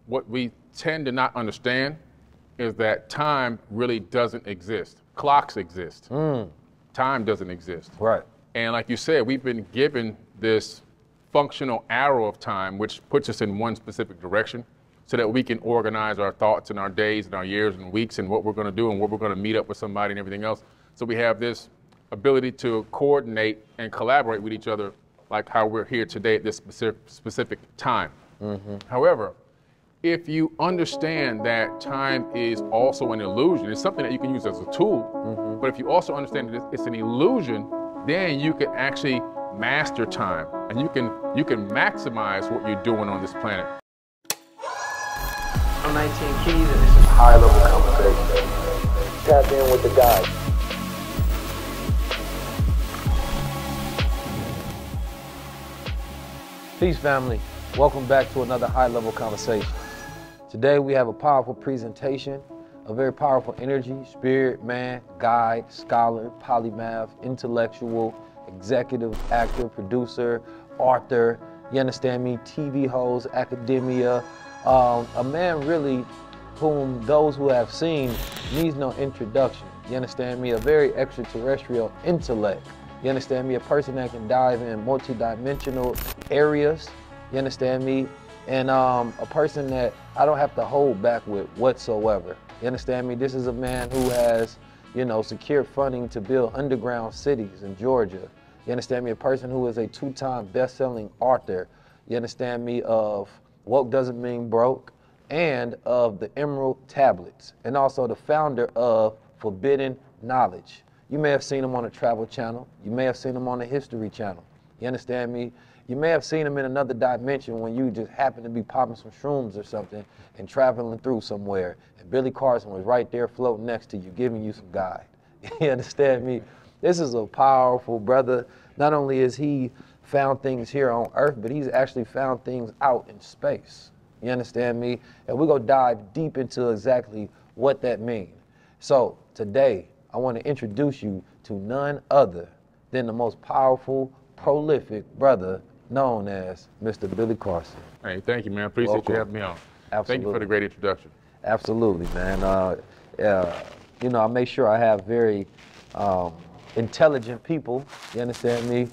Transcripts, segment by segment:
what we tend to not understand is that time really doesn't exist. Clocks exist. Time doesn't exist. Right. And like you said, we've been given this functional arrow of time, which puts us in one specific direction so that we can organize our thoughts and our days and our years and weeks and what we're going to do and where we're going to meet up with somebody and everything else. So we have this ability to coordinate and collaborate with each other, like how we're here today at this specific time. However, if you understand that time is also an illusion, it's something that you can use as a tool, but if you also understand that it's an illusion, then you can actually master time and you can maximize what you're doing on this planet. I'm 19 Keys and this is high level conversation. Tap in with the guys. Peace, family. Welcome back to another high-level conversation. Today we have a powerful presentation, a very powerful energy, spirit, man, guide, scholar, polymath, intellectual, executive, actor, producer, author, you understand me, TV host, academia, a man really whom those who have seen needs no introduction. You understand me? A very extraterrestrial intellect. You understand me? A person that can dive in multi-dimensional areas. You understand me? And a person that I don't have to hold back with whatsoever. You understand me? This is a man who has, you know, secured funding to build underground cities in Georgia. You understand me? A person who is a 2-time best-selling author. You understand me? Of Woke Doesn't Mean Broke and of the Emerald Tablets, and also the founder of Forbidden Knowledge. You may have seen him on the Travel Channel. You may have seen him on the History Channel. You understand me? You may have seen him in another dimension when you just happened to be popping some shrooms or something and traveling through somewhere, and Billy Carson was right there floating next to you, giving you some guide. You understand me? This is a powerful brother. Not only is he found things here on Earth, but he's actually found things out in space. You understand me? And we're gonna dive deep into exactly what that means. So today, I want to introduce you to none other than the most powerful, prolific brother known as Mr. Billy Carson. Hey, thank you, man. Appreciate you having me on. Absolutely. Thank you for the great introduction. Absolutely, man. You know, I make sure I have very intelligent people, you understand me,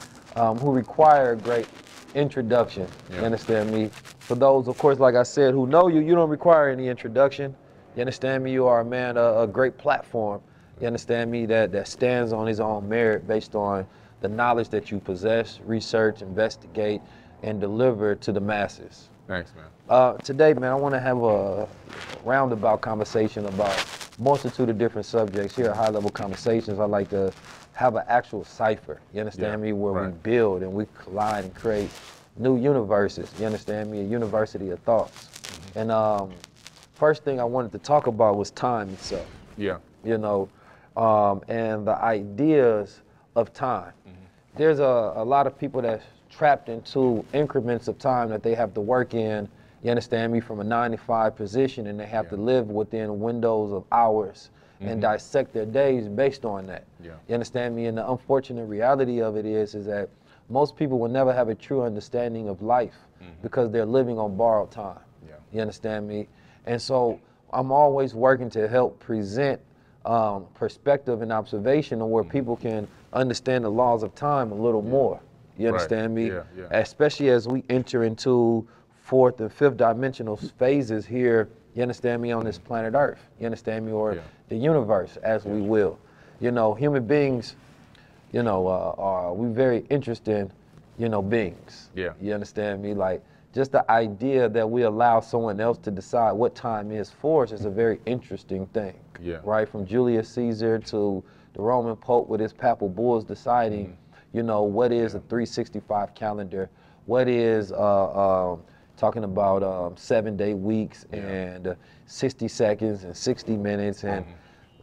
who require a great introduction, you understand me. For those, of course, like I said, who know you, you don't require any introduction. You understand me? You are a man, a great platform, you understand me, that stands on his own merit based on the knowledge that you possess, research, investigate, and deliver to the masses. Thanks, man. Today, man, I want to have a roundabout conversation about a multitude of different subjects. Here at High Level Conversations, I like to have an actual cipher, you understand me, where we build and we collide and create new universes, you understand me, a university of thoughts. And first thing I wanted to talk about was time itself. Yeah. You know, and the ideas of time. There's a lot of people that's trapped into increments of time that they have to work in, you understand me, from a 9-to-5 position, and they have to live within windows of hours and dissect their days based on that. You understand me? And the unfortunate reality of it is that most people will never have a true understanding of life because they're living on borrowed time. You understand me? And so I'm always working to help present perspective and observation on where people can understand the laws of time a little more. You understand me? Especially as we enter into 4th and 5th dimensional phases here, you understand me, on this planet Earth. You understand me? Or the universe, as we will. You know, human beings, you know, we're very interesting, you know, beings. You understand me? Like, just the idea that we allow someone else to decide what time is for us is a very interesting thing. Right? From Julius Caesar to the Roman Pope with his papal bulls deciding, you know, what is a 365 calendar, what is talking about 7-day weeks and 60 seconds and 60 minutes. And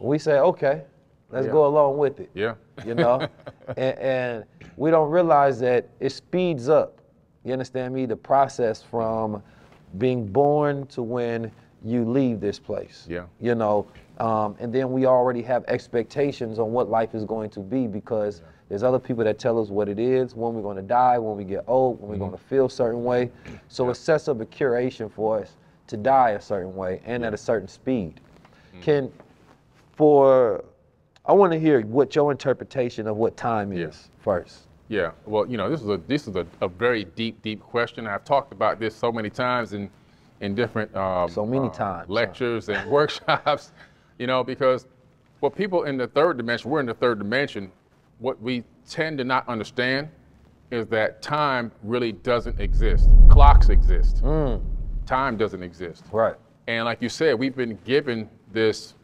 we say, okay, let's go along with it. You know? and we don't realize that it speeds up, you understand me, the process from being born to when you leave this place. You know, and then we already have expectations on what life is going to be because there's other people that tell us what it is, when we're going to die, when we get old, when we're going to feel a certain way. So it sets up a curation for us to die a certain way and at a certain speed. I want to hear what your interpretation of what time is first. Yeah, well, you know, this is a very deep question. I've talked about this so many times in different lectures and workshops, you know, because what people in the third dimension, we're in the third dimension, what we tend to not understand is that time really doesn't exist. Clocks exist. Time doesn't exist. Right. And like you said, we've been given this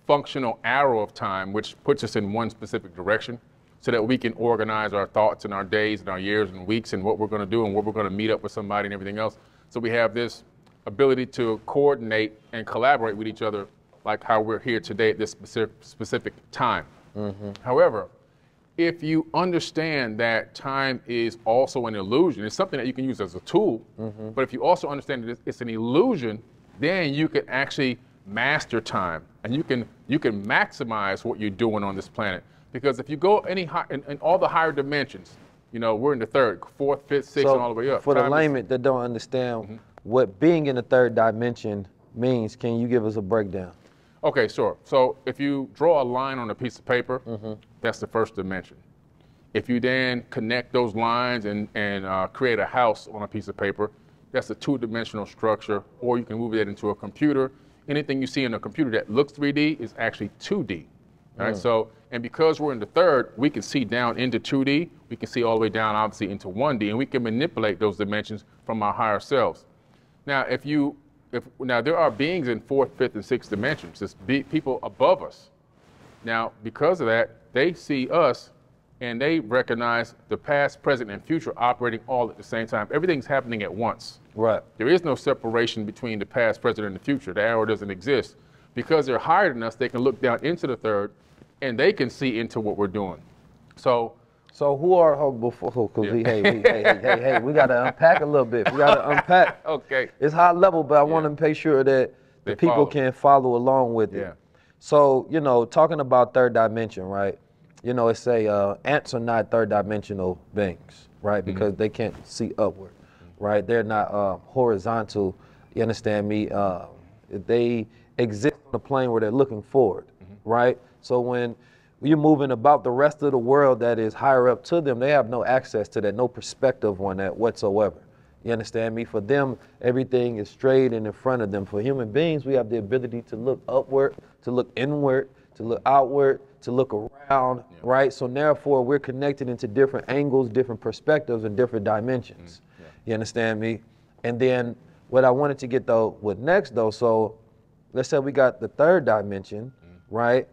functional arrow of time, which puts us in one specific direction so that we can organize our thoughts and our days and our years and weeks and what we're going to do and what we're going to meet up with somebody and everything else. So we have this ability to coordinate and collaborate with each other like how we're here today at this specific time. However, if you understand that time is also an illusion, it's something that you can use as a tool, but if you also understand that it's an illusion, then you can actually master time and you can maximize what you're doing on this planet. Because if you go any high, in all the higher dimensions, you know, we're in the third, fourth, fifth, sixth, and all the way up. For the layman that don't understand what being in the third dimension means, can you give us a breakdown? Okay, sure. So if you draw a line on a piece of paper, that's the first dimension. If you then connect those lines and create a house on a piece of paper, that's a two-dimensional structure, or you can move it into a computer. Anything you see in a computer that looks 3D is actually 2D. Right? So, and because we're in the third, we can see down into 2D, we can see all the way down, obviously, into 1D, and we can manipulate those dimensions from our higher selves. Now, now there are beings in fourth, fifth, and sixth dimensions. There's people above us. Now, because of that, they see us and they recognize the past, present, and future operating all at the same time. Everything's happening at once. Right. There is no separation between the past, present, and the future. The arrow doesn't exist. Because they're higher than us, they can look down into the third and they can see into what we're doing. So who are before? Hey, we got to unpack a little bit. We got to unpack. Okay. It's high level, but I want to make sure that the people can follow along with it. So, you know, talking about third dimension, right? You know, it say ants are not third dimensional beings, right? Because they can't see upward, right? They're not horizontal. You understand me? They exist on a plane where they're looking forward, right? So when you're moving about the rest of the world that is higher up to them, they have no access to that, no perspective on that whatsoever. You understand me? For them, everything is straight and in front of them. For human beings, we have the ability to look upward, to look inward, to look outward, to look around, right? So therefore, we're connected into different angles, different perspectives, and different dimensions. You understand me? And then what I wanted to get though with next though, so let's say we got the third dimension, right?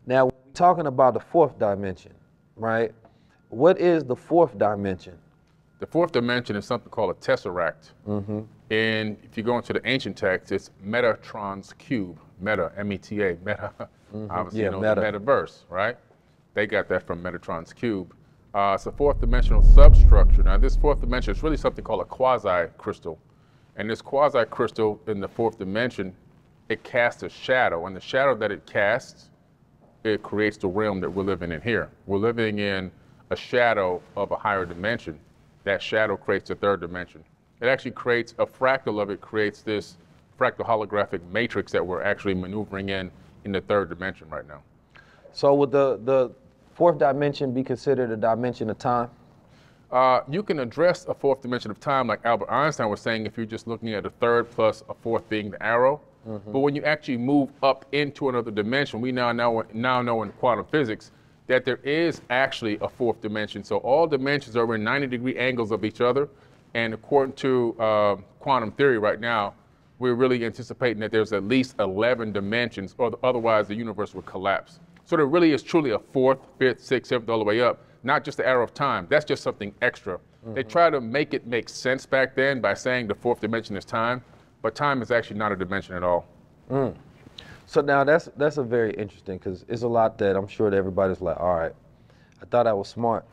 Now we're talking about the fourth dimension, right? What is the fourth dimension? The fourth dimension is something called a tesseract. And if you go into the ancient text, it's Metatron's cube. Meta, M-E-T-A, meta, obviously, you know, the metaverse, right? They got that from Metatron's cube. It's a fourth dimensional substructure. Now this fourth dimension is really something called a quasi-crystal. And this quasi-crystal in the fourth dimension, it casts a shadow, and the shadow that it casts, it creates the realm that we're living in here. We're living in a shadow of a higher dimension. That shadow creates a third dimension. It actually creates a fractal of it, creates this fractal holographic matrix that we're actually maneuvering in the third dimension right now. So would the fourth dimension be considered a dimension of time? You can address a fourth dimension of time like Albert Einstein was saying if you're just looking at a third plus a fourth being the arrow. But when you actually move up into another dimension, we now know in quantum physics that there is actually a fourth dimension. So all dimensions are in 90-degree angles of each other. And according to quantum theory right now, we're really anticipating that there's at least 11 dimensions, or otherwise the universe would collapse. So there really is truly a fourth, fifth, sixth, seventh, all the way up. Not just the arrow of time. That's just something extra. They try to make it make sense back then by saying the fourth dimension is time. But time is actually not a dimension at all. So now that's a very interesting, because it's a lot that I'm sure that everybody's like, all right, I thought I was smart,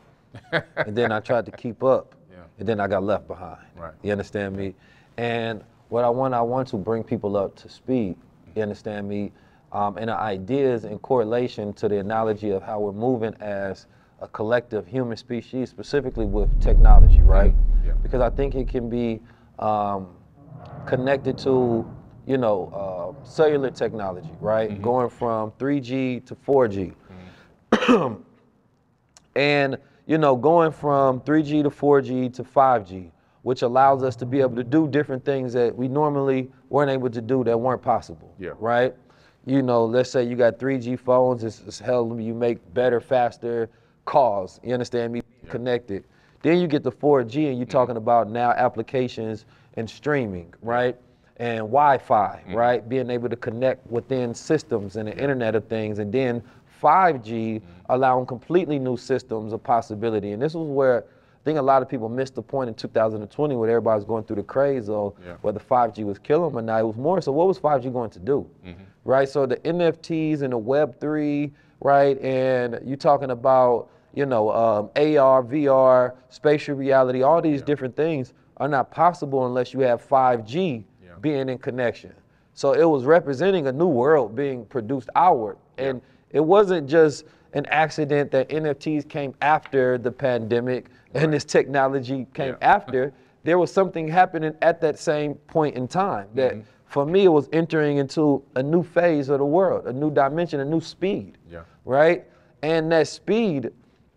and then I tried to keep up, and then I got left behind. Right. You understand me? And what I want to bring people up to speed. You understand me? And the ideas in correlation to the analogy of how we're moving as a collective human species, specifically with technology, right? Because I think it can be connected to cellular technology, right? Going from 3G to 4G. And, going from 3G to 4G to 5G, which allows us to be able to do different things that we normally weren't able to do that weren't possible, right? Let's say you got 3G phones, it's helping you make better, faster calls, you understand me, connected. Then you get to 4G and you're talking about now applications and streaming, right? And Wi-Fi, right? Being able to connect within systems and the Internet of Things. And then 5G allowing completely new systems of possibility. And this was where I think a lot of people missed the point in 2020 where everybody was going through the craze of whether 5G was killing them or not. It was more so what was 5G going to do, right? So the NFTs and the Web3, right? And you're talking about, AR, VR, spatial reality, all these different things are not possible unless you have 5G being in connection. So it was representing a new world being produced outward. And it wasn't just an accident that NFTs came after the pandemic and this technology came after. There was something happening at that same point in time that for me, it was entering into a new phase of the world, a new dimension, a new speed, right? And that speed,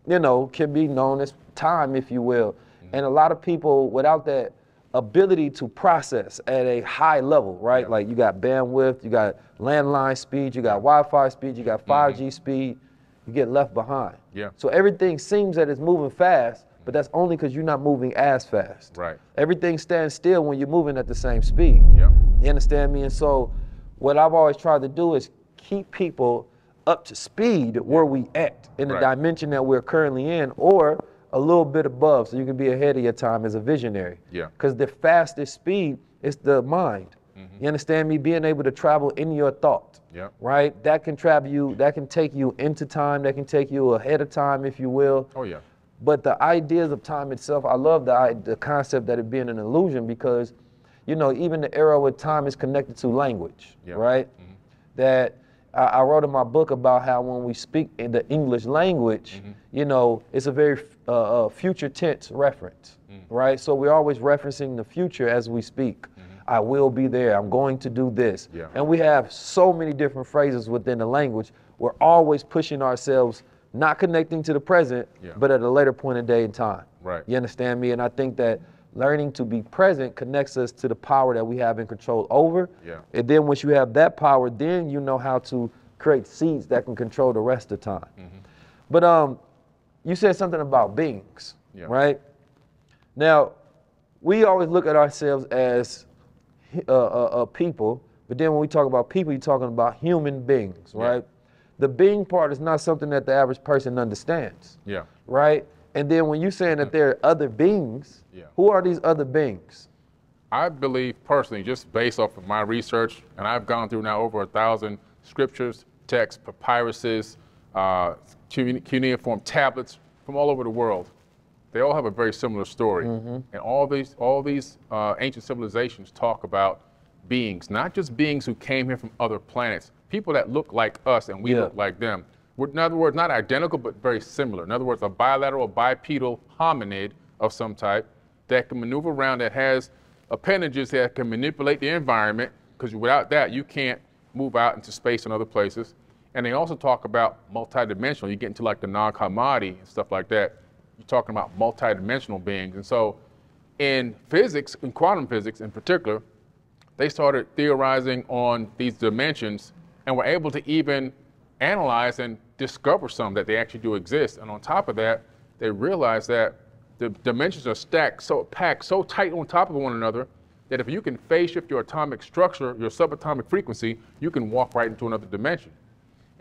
can be known as time, if you will. And a lot of people without that ability to process at a high level, right? Like you got bandwidth, you got landline speed, you got Wi-Fi speed, you got 5G speed, you get left behind. So everything seems that it's moving fast, but that's only because you're not moving as fast. Right. Everything stands still when you're moving at the same speed. You understand me? And so what I've always tried to do is keep people up to speed where we at in the dimension that we're currently in, or a little bit above, so you can be ahead of your time as a visionary. Because the fastest speed is the mind. You understand me? Being able to travel in your thought, right? That can take you into time, that can take you ahead of time, if you will. But the ideas of time itself, I love the concept that it being an illusion because, even the era where time is connected to language, right? That I wrote in my book about how when we speak in the English language, it's a very future tense reference, right? So we're always referencing the future as we speak. I will be there, I'm going to do this. And we have so many different phrases within the language. We're always pushing ourselves, not connecting to the present, but at a later point in day and time. You understand me? And I think that learning to be present connects us to the power that we have in control over. And then once you have that power, then you know how to create seeds that can control the rest of the time. But you said something about beings, right? Now, we always look at ourselves as people, but then when we talk about people, you're talking about human beings, right? The being part is not something that the average person understands, right? And then when you're saying that there are other beings, who are these other beings? I believe personally, just based off of my research, and I've gone through now over 1,000 scriptures, texts, papyruses, cuneiform tablets from all over the world. They all have a very similar story. And all these ancient civilizations talk about beings, not just beings who came here from other planets, people that look like us and we look like them. In other words, not identical, but very similar. In other words, a bilateral, bipedal hominid of some type that can maneuver around, that has appendages that can manipulate the environment, because without that, you can't move out into space and other places. And they also talk about multidimensional. You get into like the Nag Hammadi and stuff like that. You're talking about multidimensional beings. And so in physics, in quantum physics in particular, they started theorizing on these dimensions and were able to even analyze and discover some that they actually do exist. And on top of that, they realized that the dimensions are packed so tight on top of one another that if you can phase shift your atomic structure, your subatomic frequency, you can walk right into another dimension.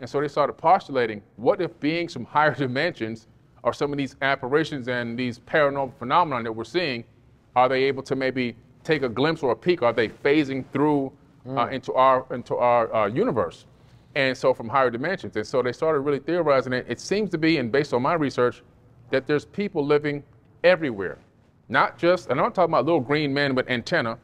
And so they started postulating, what if beings from higher dimensions or some of these apparitions and these paranormal phenomena that we're seeing, are they able to maybe take a glimpse or a peek? Are they phasing through into our universe? And so from higher dimensions. And so they started really theorizing it. It seems to be, and based on my research, that there's people living everywhere. Not just, and I'm not talking about little green men with antenna.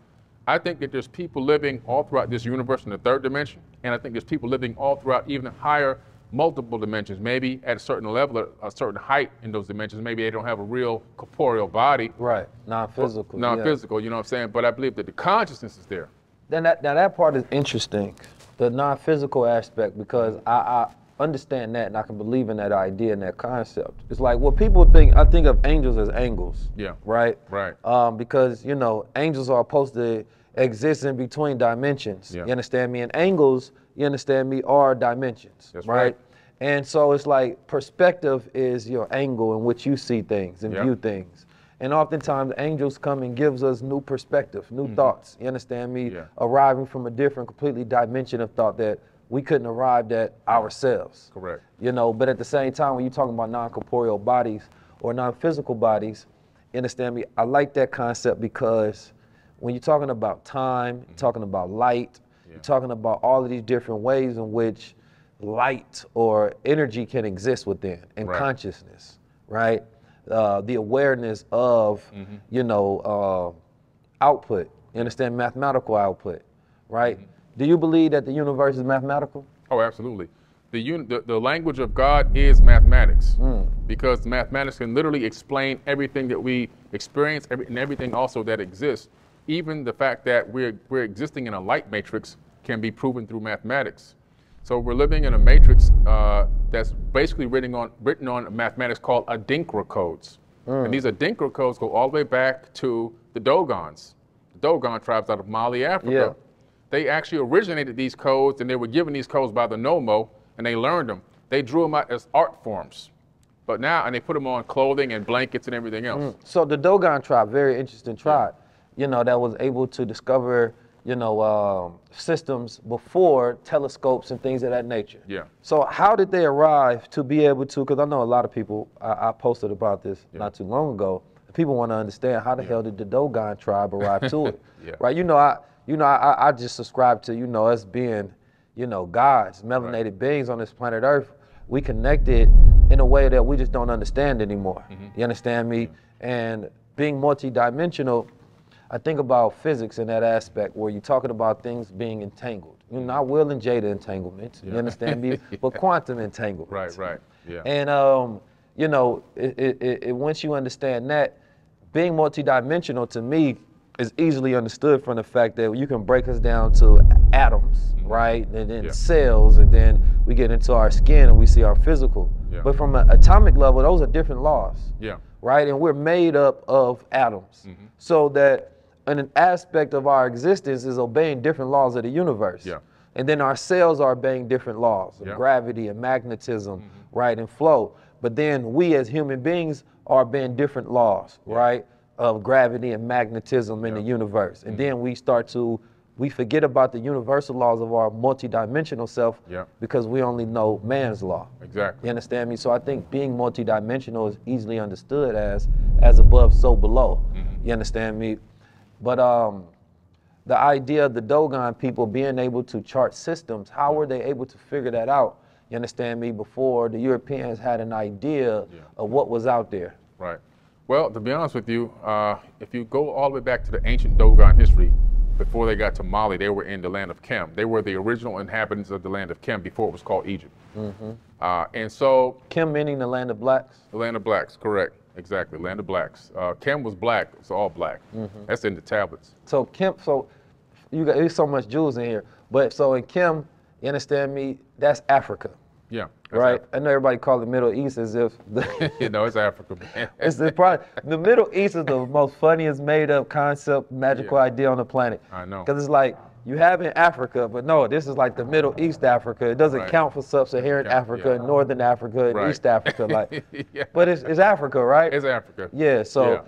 I think that there's people living all throughout this universe in the third dimension. And I think there's people living all throughout even higher multiple dimensions, maybe at a certain level, a certain height in those dimensions. Maybe they don't have a real corporeal body. Right, non-physical. Non-physical, you know what I'm saying? But I believe that the consciousness is there. Now that part is interesting, the non-physical aspect, because I understand that and I can believe in that idea and that concept. It's like what people think, I think of angels as angles. Yeah. Right? Right. Because, you know, angels are supposed to exist in between dimensions. Yeah. You understand me? And angles, you understand me, are dimensions. That's right? right. And so it's like perspective is your angle in which you see things and view things. And oftentimes angels come and gives us new perspective, new thoughts. You understand me? Yeah. Arriving from a different, completely dimension of thought that we couldn't arrive at ourselves. Correct. You know, but at the same time, when you're talking about non-corporeal bodies or non-physical bodies, you understand me? I like that concept because when you're talking about time, you're talking about light, you're talking about all of these different ways in which light or energy can exist within, and consciousness, right? The awareness of, you know, output, you understand, mathematical output, right? Do you believe that the universe is mathematical? Oh, absolutely. The language of God is mathematics, because mathematics can literally explain everything that we experience and everything also that exists. Even the fact that we're existing in a light matrix can be proven through mathematics. So we're living in a matrix that's basically written on mathematics called Adinkra codes. And these Adinkra codes go all the way back to the Dogons, the Dogon tribes out of Mali, Africa. Yeah. They actually originated these codes, and they were given these codes by the Nomo, and they learned them. They drew them out as art forms. But now, and they put them on clothing and blankets and everything else. So the Dogon tribe, very interesting tribe, you know, that was able to discover, you know, systems before telescopes and things of that nature. Yeah. So how did they arrive to be able to, because I know a lot of people, I posted about this not too long ago, people want to understand how the hell did the Dogon tribe arrive to it, right? You know, I just subscribe to, you know, us being, you know, gods, melanated beings on this planet Earth. We connected in a way that we just don't understand anymore. You understand me? And being multidimensional, I think about physics in that aspect where you're talking about things being entangled. You know, not Will and Jada entanglements, you understand me? But quantum entanglements. Right, yeah. And, you know, once you understand that, being multidimensional to me is easily understood from the fact that you can break us down to atoms, right? And then cells, and then we get into our skin and we see our physical. But from an atomic level, those are different laws, right? And we're made up of atoms. So that an aspect of our existence is obeying different laws of the universe. And then our cells are obeying different laws of gravity and magnetism, right, and flow. But then we as human beings are obeying different laws, right, of gravity and magnetism in the universe. And then we forget about the universal laws of our multidimensional self because we only know man's law. Exactly. You understand me? So I think being multidimensional is easily understood as above, so below. You understand me? But the idea of the Dogon people being able to chart systems, how were they able to figure that out? You understand me? Before the Europeans had an idea of what was out there. Right. Well, to be honest with you, if you go all the way back to the ancient Dogon history, before they got to Mali, they were in the land of Kem. They were the original inhabitants of the land of Kem before it was called Egypt. And so... Kem meaning the land of blacks? The land of blacks, correct. Exactly, land of blacks. Kem was black, it's all black. That's in the tablets. So Kem, there's so much Jews in here, but so in Kem, you understand me, that's Africa. Yeah. Right? I know everybody call the Middle East as if... You know, it's Africa, man. The Middle East is the most funniest made up concept, magical idea on the planet. I know. Because it's like, you have in Africa, but no, this is like the Middle East Africa. It doesn't count for Sub-Saharan Africa, and Northern Africa, and East Africa. Like, but it's Africa, right? It's Africa. Yeah, so...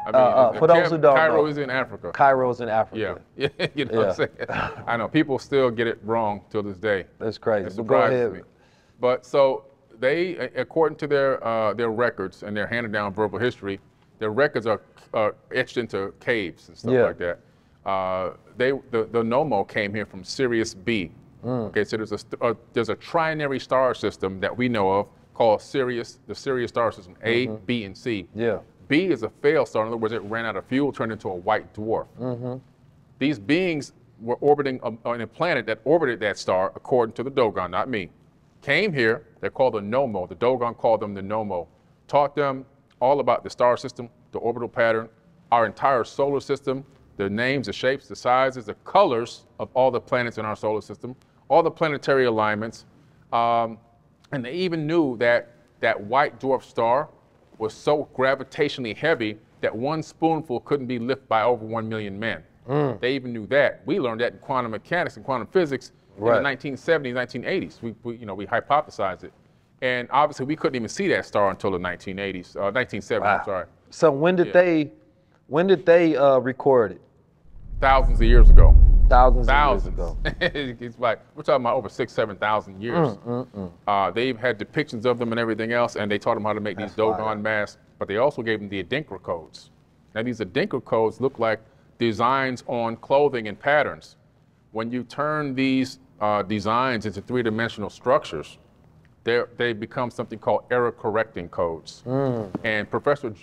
I mean, for those who don't Cairo know, is in Africa. Cairo's in Africa. Yeah, you know what I'm saying? I know, people still get it wrong till this day. That's crazy. It surprises me. But so they, according to their records and their handed down verbal history, their records are etched into caves and stuff like that. The Nomo came here from Sirius B. Okay, so there's a trinary star system that we know of called Sirius, the Sirius star system, A, B, and C. B is a failed star. In other words, it ran out of fuel, turned into a white dwarf. These beings were orbiting on a planet that orbited that star, according to the Dogon, not me. Came here, they're called the Nomo. The Dogon called them the Nomo. Taught them all about the star system, the orbital pattern, our entire solar system, the names, the shapes, the sizes, the colors of all the planets in our solar system, all the planetary alignments. And they even knew that that white dwarf star was so gravitationally heavy that one spoonful couldn't be lifted by over 1 million men. They even knew that. We learned that in quantum mechanics and quantum physics in the 1970s, 1980s. We hypothesized it. And obviously we couldn't even see that star until the 1980s, 1970s, Wow. I'm sorry. So when did they record it? Thousands of years ago. Thousands of years ago. It's like, we're talking about over 6,000 to 7,000 years. They even had depictions of them and everything else, and they taught them how to make these Dogon masks, but they also gave them the Adinkra codes. Now these Adinkra codes look like designs on clothing and patterns. When you turn these designs into three-dimensional structures, they become something called error-correcting codes. And Professor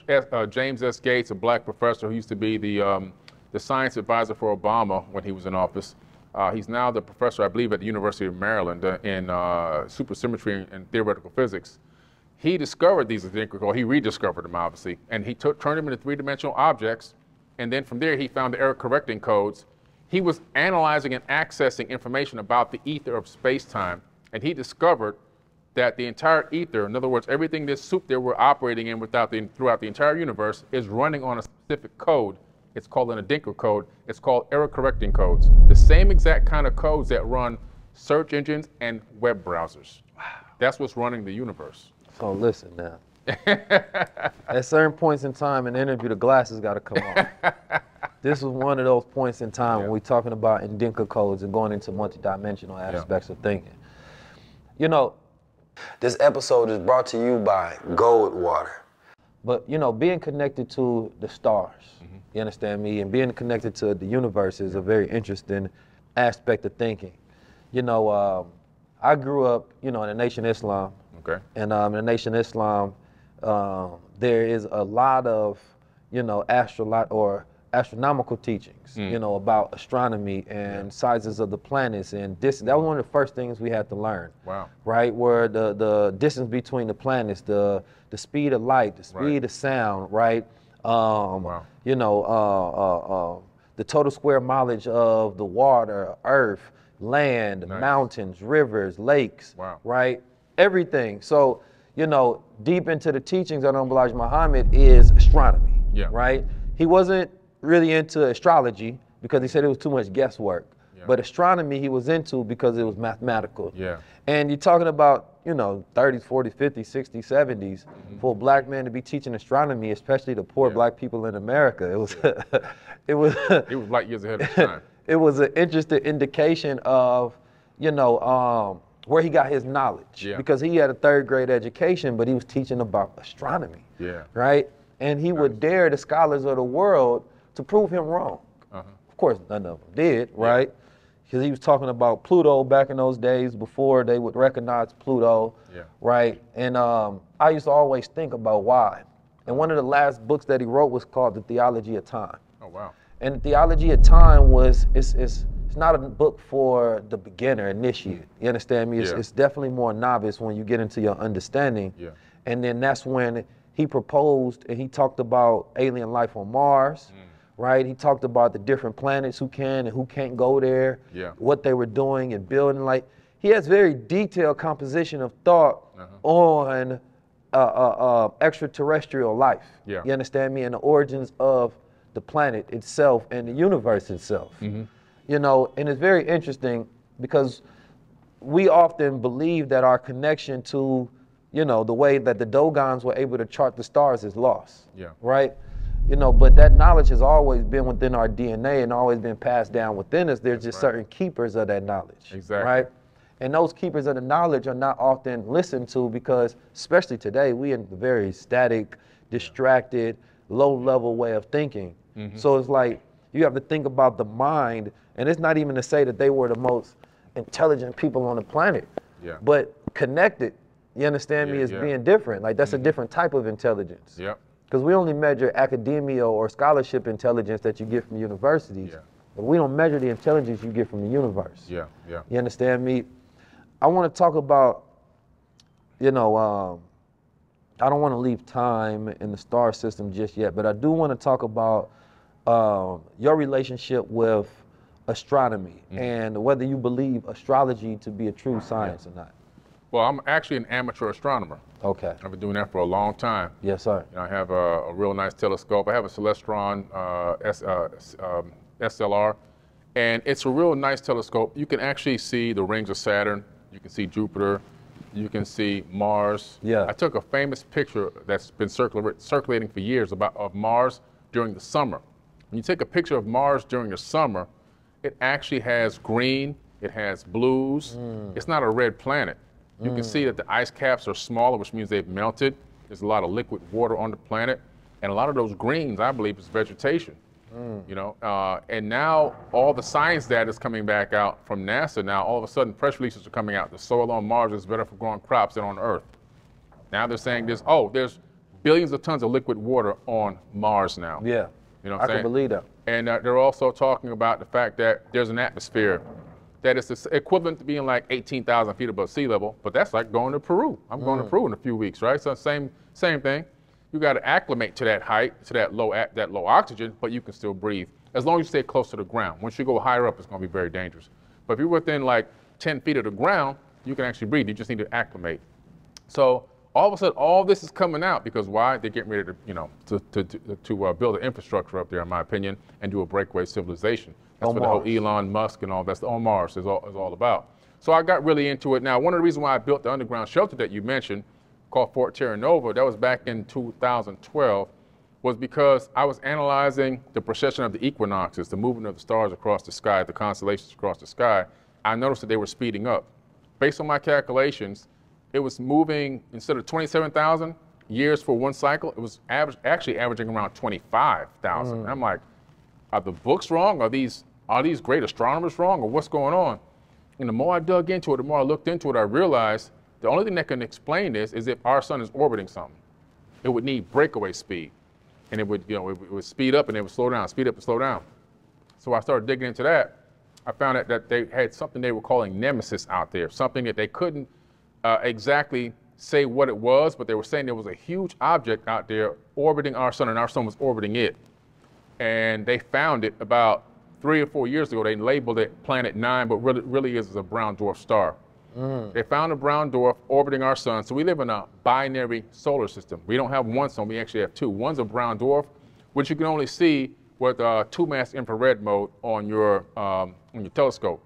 James S. Gates, a black professor who used to be the science advisor for Obama when he was in office, he's now the professor, I believe, at the University of Maryland in supersymmetry and theoretical physics. He discovered these Adinkra codes. He rediscovered them, obviously, and he turned them into three-dimensional objects. And then from there, he found the error-correcting codes. He was analyzing and accessing information about the ether of space-time, and he discovered that the entire ether, in other words, everything this soup that we're operating in throughout the entire universe, is running on a specific code. It's called an Adinkra code. It's called error-correcting codes. The same exact kind of codes that run search engines and web browsers. Wow. That's what's running the universe. So listen now. At certain points in time in the interview, the glasses got to come off. This was one of those points in time when we're talking about Adinkra codes and going into multidimensional aspects of thinking. You know, this episode is brought to you by Gold Water. But, you know, being connected to the stars, you understand me, and being connected to the universe is a very interesting aspect of thinking. You know, I grew up, you know, in the Nation of Islam. Okay. And in the Nation of Islam, there is a lot of, you know, astronomical teachings, you know, about astronomy and sizes of the planets and distance. That was one of the first things we had to learn. Wow. Right, where the distance between the planets, the speed of light, the speed of sound, right? You know, the total square mileage of the water, earth, land, mountains, rivers, lakes, right? Everything. So, you know, deep into the teachings of Elijah Muhammad is astronomy, right? He wasn't really into astrology because he said it was too much guesswork. But astronomy he was into because it was mathematical. And you're talking about, you know, 30s, 40s, 50s, 60s, 70s, for a black man to be teaching astronomy, especially the poor black people in America. It was, it was light years ahead of his time. It was an interesting indication of, you know, where he got his knowledge. Because he had a third grade education, but he was teaching about astronomy. Right? And he would dare the scholars of the world to prove him wrong. Of course, none of them did, right? Because he was talking about Pluto back in those days before they would recognize Pluto, right? And I used to always think about why. And one of the last books that he wrote was called The Theology of Time. Oh, wow. And The Theology of Time was, it's not a book for the beginner, initiate. You understand me? It's definitely more novice when you get into your understanding. And then that's when he proposed and he talked about alien life on Mars. Right, he talked about the different planets who can and who can't go there, what they were doing and building. Like, he has very detailed composition of thought on extraterrestrial life. You understand me? And the origins of the planet itself and the universe itself. You know, and it's very interesting because we often believe that our connection to, you know, the way that the Dogons were able to chart the stars is lost. Right? You know, but that knowledge has always been within our DNA and always been passed down within us. There's just certain keepers of that knowledge, right? And those keepers of the knowledge are not often listened to because, especially today, we in a very static, distracted, low-level way of thinking. So it's like you have to think about the mind, and it's not even to say that they were the most intelligent people on the planet, but connected, you understand me, as being different. Like, that's a different type of intelligence. Because we only measure academia or scholarship intelligence that you get from universities, but we don't measure the intelligence you get from the universe. You understand me? I want to talk about, you know, I don't want to leave time in the star system just yet, but I do want to talk about your relationship with astronomy and whether you believe astrology to be a true science or not. Well, I'm actually an amateur astronomer. Okay. I've been doing that for a long time. Yes, sir. You know, I have a real nice telescope. I have a Celestron SLR, and it's a real nice telescope. You can actually see the rings of Saturn. You can see Jupiter. You can see Mars. Yeah. I took a famous picture that's been circulating for years of Mars during the summer. When you take a picture of Mars during the summer, it actually has green, it has blues. It's not a red planet. You can see that the ice caps are smaller, which means they've melted. There's a lot of liquid water on the planet. And a lot of those greens, I believe, is vegetation. You know, and now all the science data is coming back out from NASA. Now, all of a sudden, press releases are coming out. The soil on Mars is better for growing crops than on Earth. Now they're saying there's billions of tons of liquid water on Mars now. Yeah. You know what I'm saying? I can believe that. And they're also talking about the fact that there's an atmosphere that is equivalent to being like 18,000 feet above sea level, but that's like going to Peru. I'm going to Peru in a few weeks, right? So same thing. You got to acclimate to that height, to that low oxygen, but you can still breathe as long as you stay close to the ground. Once you go higher up, it's going to be very dangerous. But if you're within like 10 feet of the ground, you can actually breathe. You just need to acclimate. So all of a sudden, all this is coming out because why? They're getting ready to, you know, to build an infrastructure up there, in my opinion, and do a breakaway civilization. That's what the whole Elon Musk and all that's on Mars is all about. So I got really into it. Now, one of the reasons why I built the underground shelter that you mentioned, called Fort Terra Nova, that was back in 2012, was because I was analyzing the precession of the equinoxes, the movement of the stars across the sky, the constellations across the sky. I noticed that they were speeding up. Based on my calculations, it was moving, instead of 27,000 years for one cycle, it was actually averaging around 25,000. And I'm like, are the books wrong? Are these great astronomers wrong, or what's going on? And the more I dug into it, the more I looked into it, I realized the only thing that can explain this is if our sun is orbiting something. It would need breakaway speed. And it would, you know, it would speed up and it would slow down, speed up and slow down. So I started digging into that. I found out that they had something they were calling nemesis out there, something that they couldn't exactly say what it was, but they were saying there was a huge object out there orbiting our sun, and our sun was orbiting it. And they found it about 3 or 4 years ago. They labeled it Planet 9, but really is a brown dwarf star. They found a brown dwarf orbiting our sun. So we live in a binary solar system. We don't have one sun, we actually have two. One's a brown dwarf, which you can only see with 2-mass infrared mode on your telescope.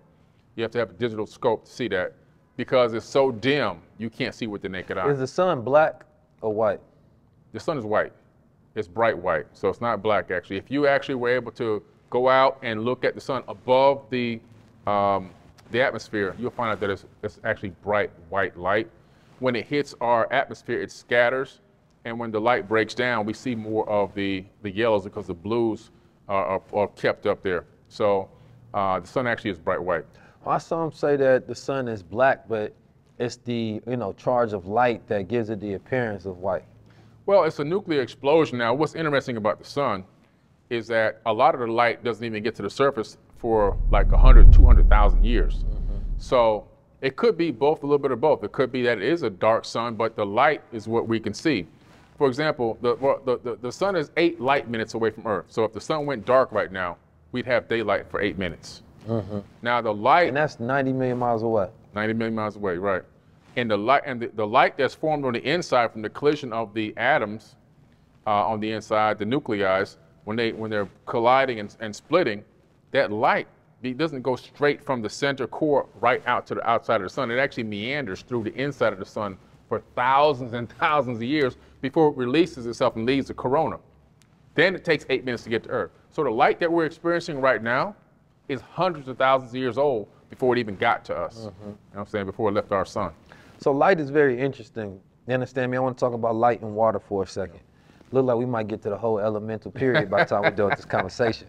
You have to have a digital scope to see that because it's so dim, you can't see with the naked eye. Is the sun black or white? The sun is white. It's bright white, so it's not black actually. If you actually were able to go out and look at the sun above the atmosphere, you'll find out that it's actually bright white light. When it hits our atmosphere, it scatters, and when the light breaks down, we see more of the yellows because the blues are kept up there. So the sun actually is bright white. Well, some say that the sun is black, but it's the charge of light that gives it the appearance of white. Well, it's a nuclear explosion. Now, what's interesting about the sun is that a lot of the light doesn't even get to the surface for like 100, 200,000 years. So it could be both, a little bit of both. It could be that it is a dark sun, but the light is what we can see. For example, the sun is 8 light minutes away from Earth. So if the sun went dark right now, we'd have daylight for 8 minutes. Now the light— And that's 90 million miles away. 90 million miles away, right. And the light that's formed on the inside from the collision of the atoms on the inside, the nuclei, when they're colliding and splitting, that light doesn't go straight from the center core right out to the outside of the sun. It actually meanders through the inside of the sun for thousands and thousands of years before it releases itself and leaves the corona. Then it takes 8 minutes to get to Earth. So the light that we're experiencing right now is hundreds of thousands of years old before it even got to us. You know what I'm saying? Before it left our sun. So light is very interesting. You understand me? I want to talk about light and water for a second. Look like we might get to the whole elemental period by the time we're done with this conversation.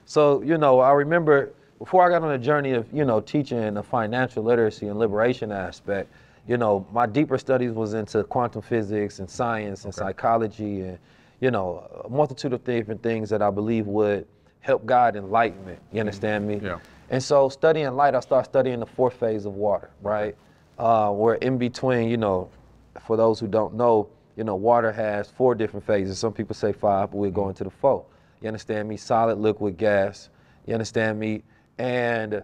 So, I remember before I got on a journey of, teaching the financial literacy and liberation aspect, my deeper studies was into quantum physics and science and psychology and, a multitude of different things that I believe would help guide enlightenment. You understand me? Yeah. And so studying light, I started studying the 4th phase of water, right? Where in between, for those who don't know, water has 4 different phases. Some people say 5, but we're going to the 4. You understand me? Solid, liquid, gas. You understand me? And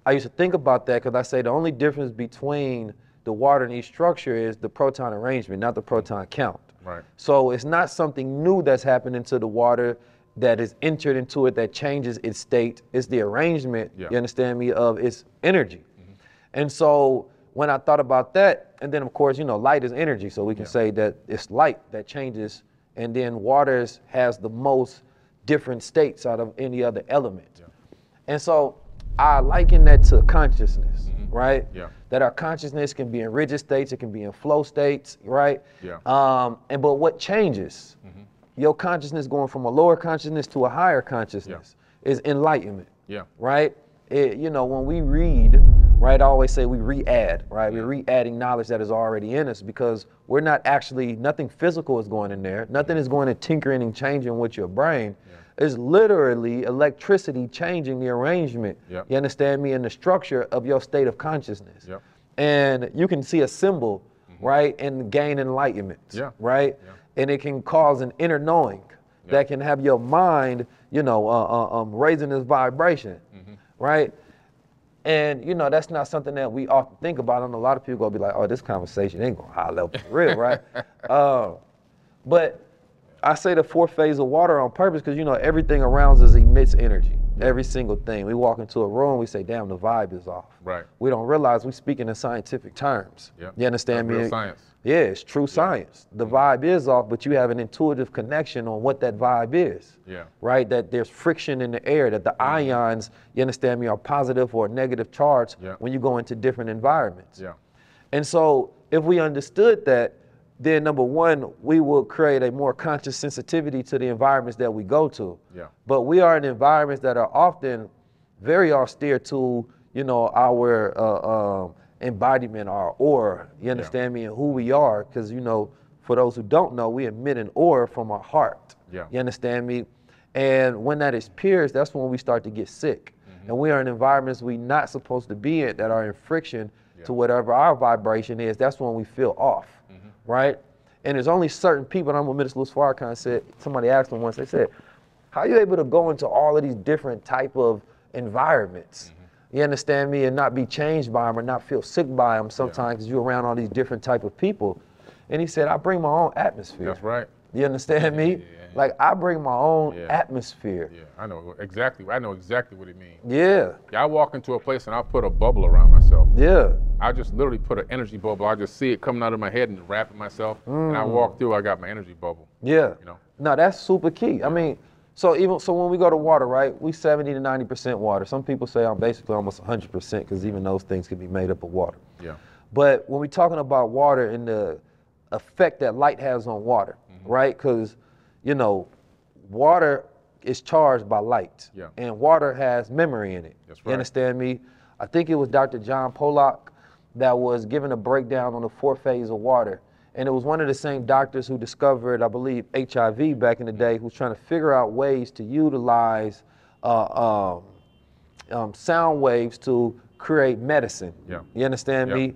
I used to think about that because I say the only difference between the water and each structure is the proton arrangement, not the proton count. Right. So it's not something new that's happening to the water that is entered into it that changes its state. It's the arrangement, you understand me, of its energy. And so when I thought about that, and then of course, you know, light is energy, so we can say that it's light that changes, and then waters has the most different states out of any other element. And so I liken that to consciousness, right? That our consciousness can be in rigid states, it can be in flow states, right? But what changes? Your consciousness going from a lower consciousness to a higher consciousness is enlightenment, right? You know, when we read, right, I always say we re-add, right? We're re-adding knowledge that is already in us because we're not actually, nothing physical is going in there. Nothing is going to tinkering and changing with your brain. It's literally electricity changing the arrangement, you understand me, and the structure of your state of consciousness. And you can see a symbol, right, and gain enlightenment, right? And it can cause an inner knowing that can have your mind, you know, raising this vibration, right? And, you know, that's not something that we often think about. And a lot of people gonna be like, oh, this conversation ain't going high level for real, right? But I say the fourth phase of water on purpose because, you know, everything around us emits energy. Every single thing. We walk into a room, we say, damn, the vibe is off. Right. We don't realize we speaking in scientific terms. You understand me? Real science. Yeah, it's true science. The vibe is off, but you have an intuitive connection on what that vibe is. Right? That there's friction in the air, that the ions, you understand me, are positive or negative charged when you go into different environments. And so if we understood that, then number one, we will create a more conscious sensitivity to the environments that we go to. But we are in environments that are often very austere to, you know, our embodiment, our aura, you understand me, and who we are, because, you know, for those who don't know, we emit an aura from our heart, you understand me? And when that is pierced, that's when we start to get sick. And we are in environments we're not supposed to be in that are in friction to whatever our vibration is. That's when we feel off. Right? And there's only certain people, and I'm with Minister Louis Farrakhan said, somebody asked him once, they said, how are you able to go into all of these different type of environments, you understand me, and not be changed by them or not feel sick by them sometimes because you're around all these different type of people? And he said, I bring my own atmosphere. That's right. You understand me? Like, I bring my own atmosphere. I know exactly what it means. I walk into a place and I put a bubble around myself. I just literally put an energy bubble. I just see it coming out of my head and wrapping myself. And I walk through, I got my energy bubble. You know? No, that's super key. I mean, so when we go to water, right, we 70 to 90% water. Some people say I'm basically almost 100% because even those things can be made up of water. But when we're talking about water and the effect that light has on water, right? Because, you know, water is charged by light, and water has memory in it. You understand me? I think it was Dr. John Pollock that was given a breakdown on the fourth phase of water, and it was one of the same doctors who discovered, I believe, HIV back in the day, who's trying to figure out ways to utilize sound waves to create medicine. You understand me?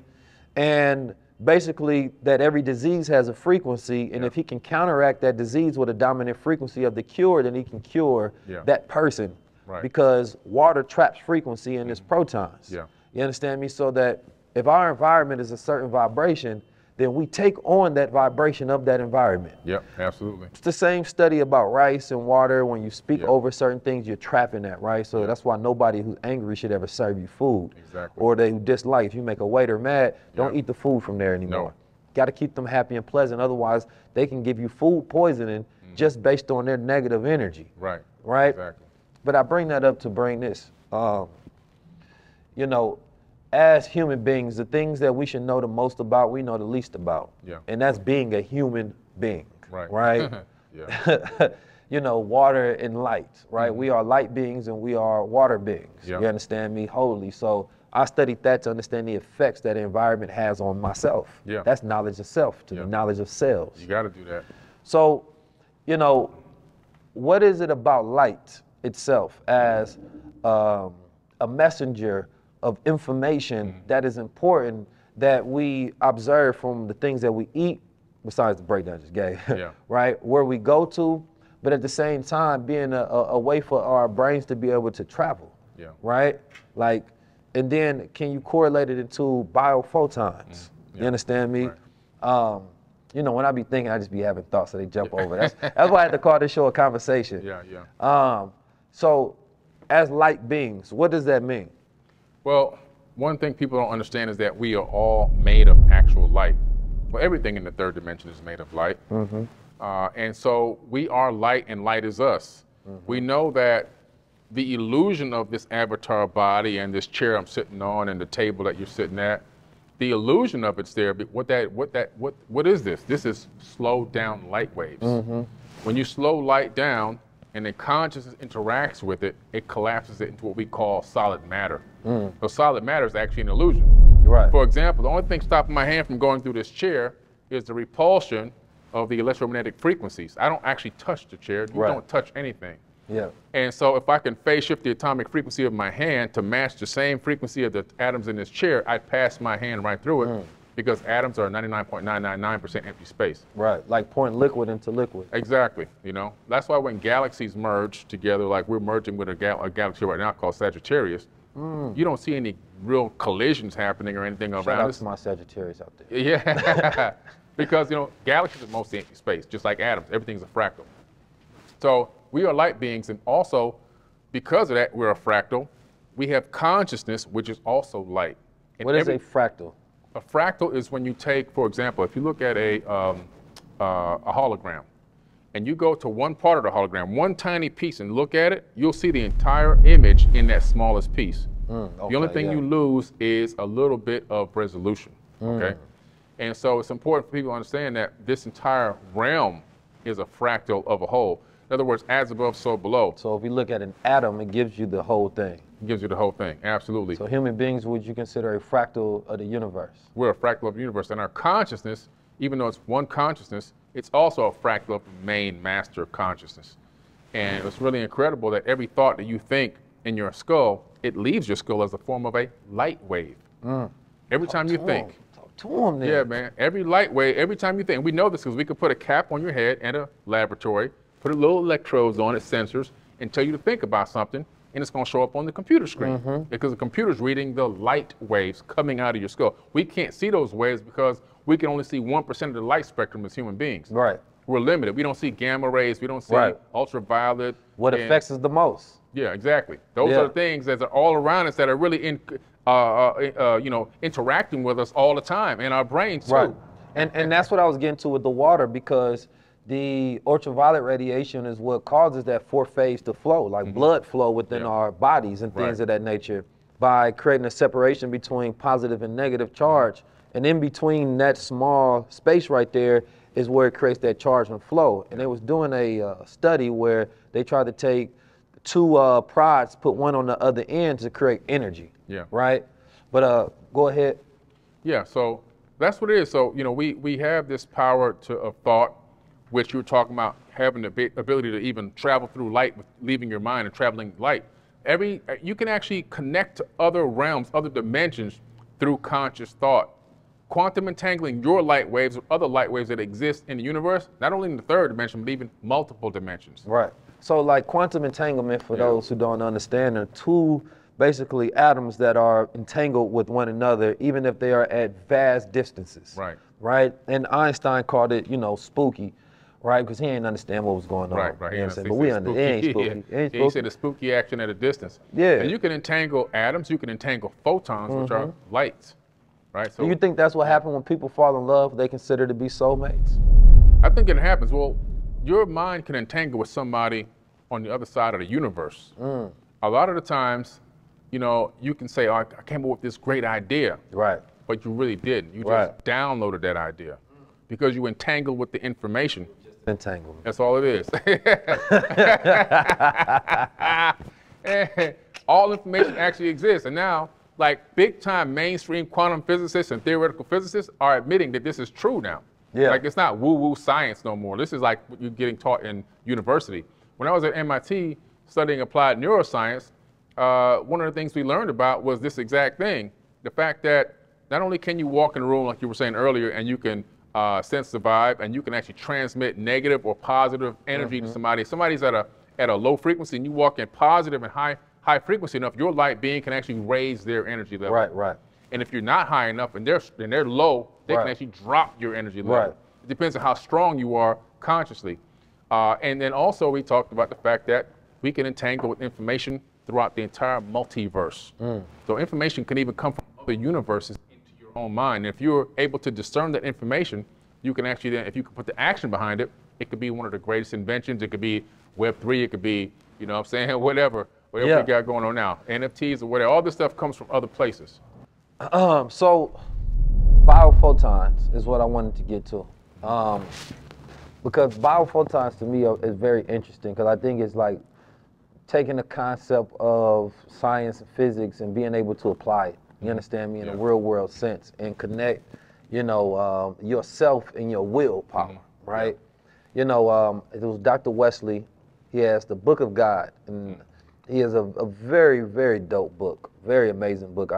And basically that every disease has a frequency, and if he can counteract that disease with a dominant frequency of the cure, then he can cure that person, because water traps frequency in its protons. You understand me? So that if our environment is a certain vibration, then we take on that vibration of that environment. Absolutely. It's the same study about rice and water. When you speak over certain things, you're trapping that, right? So that's why nobody who's angry should ever serve you food. Or they dislike. If you make a waiter mad, don't eat the food from there anymore. Got to keep them happy and pleasant. Otherwise, they can give you food poisoning just based on their negative energy. Right? Exactly. But I bring that up to bring this. You know, as human beings, the things that we should know the most about, we know the least about. And that's being a human being. Right? You know, water and light, right? We are light beings and we are water beings. You understand me? Wholly. So I studied that to understand the effects that the environment has on myself. That's knowledge of self, to the knowledge of cells. You got to do that. So, you know, what is it about light itself as a messenger of information that is important that we observe from the things that we eat, besides the breakdown I just gave, right? Where we go to, but at the same time being a way for our brains to be able to travel, right? Like, and then can you correlate it into biophotons? You understand me? Right. You know, when I be thinking, I just be having thoughts, so they jump over. That's why I had to call this show a conversation. So, as light beings, what does that mean? Well, one thing people don't understand is that we are all made of actual light. Well, everything in the third dimension is made of light. And so we are light and light is us. We know that the illusion of this avatar body and this chair I'm sitting on and the table that you're sitting at, the illusion of it's there, but what is this? This is slowed down light waves. When you slow light down and then consciousness interacts with it, it collapses it into what we call solid matter. So solid matter is actually an illusion. Right. For example, the only thing stopping my hand from going through this chair is the repulsion of the electromagnetic frequencies. I don't actually touch the chair. You don't touch anything. And so if I can phase shift the atomic frequency of my hand to match the same frequency of the atoms in this chair, I'd pass my hand right through it because atoms are 99.999% empty space. Right, like pouring liquid into liquid. Exactly, you know. That's why when galaxies merge together, like we're merging with a galaxy right now called Sagittarius, you don't see any real collisions happening or anything around us. Shout out to my Sagittarius out there. Yeah, because, you know, galaxies are mostly empty space, just like atoms. Everything's a fractal. So we are light beings, and also, because of that, we're a fractal. We have consciousness, which is also light. And what is a fractal? A fractal is when you take, for example, if you look at a hologram, and you go to one part of the hologram, one tiny piece, and look at it, you'll see the entire image in that smallest piece. The only thing you lose is a little bit of resolution, okay? And so it's important for people to understand that this entire realm is a fractal of a whole. In other words, as above, so below. So if you look at an atom, it gives you the whole thing. It gives you the whole thing, absolutely. So human beings, would you consider a fractal of the universe? We're a fractal of the universe, and our consciousness, even though it's one consciousness, it's also a fractal of the main master consciousness. And it's really incredible that every thought that you think in your skull, it leaves your skull as a form of a light wave. Every time you think. Talk to him then. Yeah, man. Every light wave, every time you think. And we know this because we could put a cap on your head in a laboratory, put a little electrodes on it, sensors, and tell you to think about something, and it's going to show up on the computer screen because the computer's reading the light waves coming out of your skull. We can't see those waves because we can only see 1% of the light spectrum as human beings. Right. We're limited. We don't see gamma rays. We don't see ultraviolet. What affects us the most? Yeah, exactly. Those are the things that are all around us that are really you know, interacting with us all the time, and our brains too. Right. And that's what I was getting to with the water, because the ultraviolet radiation is what causes that fourth phase to flow, like blood flow within our bodies and things of that nature, by creating a separation between positive and negative charge. And in between that small space right there is where it creates that charge and flow. And they was doing a study where they tried to take two prods, put one on the other end to create energy. Right? But go ahead. Yeah, so that's what it is. So, you know, we have this power of thought, which you were talking about, having the ability to even travel through light, with leaving your mind and traveling light. You can actually connect to other realms, other dimensions through conscious thought. Quantum entangling your light waves with other light waves that exist in the universe, not only in the third dimension, but even multiple dimensions. Right. So like quantum entanglement, for those who don't understand, are two basically atoms that are entangled with one another, even if they are at vast distances. Right. Right. And Einstein called it, you know, spooky. Right, because he ain't understand what was going on. Right. You know what I'm saying? But we understand. It ain't spooky. It ain't spooky. He said a spooky action at a distance. Yeah. And you can entangle atoms, you can entangle photons, which are lights. Right. So do you think that's what happened when people fall in love? They consider to be soulmates? I think it happens. Well, your mind can entangle with somebody on the other side of the universe. A lot of the times, you know, you can say, oh, I came up with this great idea. Right. But you really didn't. You just downloaded that idea because you entangled with the information. Entanglement. That's all it is. All information actually exists. And now, like big time mainstream quantum physicists and theoretical physicists are admitting that this is true now. Yeah. Like it's not woo-woo science no more. This is like what you're getting taught in university. When I was at MIT studying applied neuroscience, one of the things we learned about was this exact thing. The fact that not only can you walk in a room, like you were saying earlier, and you can sense the vibe, and you can actually transmit negative or positive energy to somebody. If somebody's at a low frequency and you walk in positive and high frequency enough, your light being can actually raise their energy level. Right, right. And if you're not high enough and they're low, they can actually drop your energy level. Right. It depends on how strong you are consciously. And then also we talked about the fact that we can entangle with information throughout the entire multiverse. So information can even come from other universes into your own mind. And if you're able to discern that information, you can actually then, if you can put the action behind it, it could be one of the greatest inventions. It could be Web3. It could be, you know what I'm saying, whatever we got going on now. NFTs or whatever. All this stuff comes from other places. So biophotons is what I wanted to get to. Because biophotons to me is very interesting, because I think it's like taking the concept of science and physics and being able to apply it, you understand me, in a real world sense, and connect, you know, yourself and your willpower, right? You know, it was Dr. Wesley. He has the Book of God, and he has a very, very dope book, very amazing book.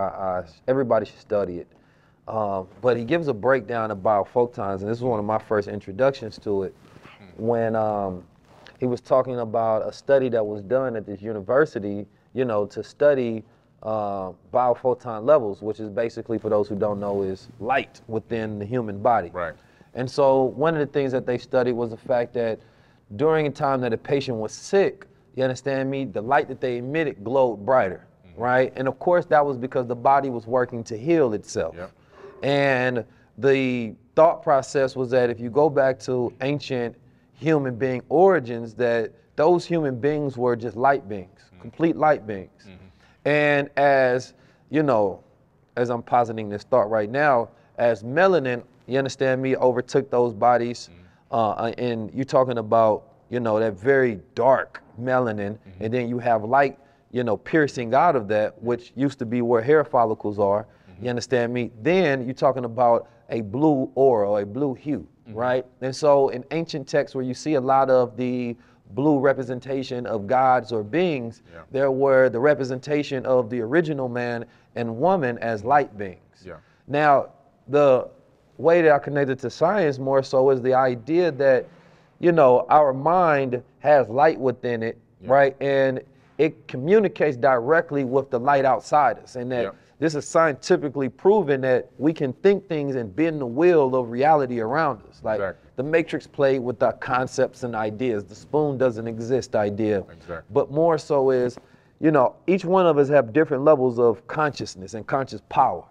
Everybody should study it. But he gives a breakdown of biophotons, and this is one of my first introductions to it, when he was talking about a study that was done at this university, you know, to study biophoton levels, which is basically, for those who don't know, is light within the human body. Right. And so one of the things that they studied was the fact that during a time that a patient was sick, you understand me, the light that they emitted glowed brighter, right? And of course that was because the body was working to heal itself. Yep. And the thought process was that if you go back to ancient human being origins, that those human beings were just light beings, complete light beings. And as, you know, as I'm positing this thought right now, as melanin, you understand me, overtook those bodies, and you're talking about, you know, that very dark melanin, and then you have light, you know, piercing out of that, which used to be where hair follicles are, you understand me? Then you're talking about a blue aura, or a blue hue, right? And so in ancient texts where you see a lot of the blue representation of gods or beings, there were the representation of the original man and woman as light beings. Now, the way that I connected to science more so is the idea that, you know, our mind has light within it, right? And it communicates directly with the light outside us, and that this is scientifically proven that we can think things and bend the wheel of reality around us. Like the Matrix played with the concepts and ideas. The spoon doesn't exist idea. But more so is, you know, each one of us have different levels of consciousness and conscious power.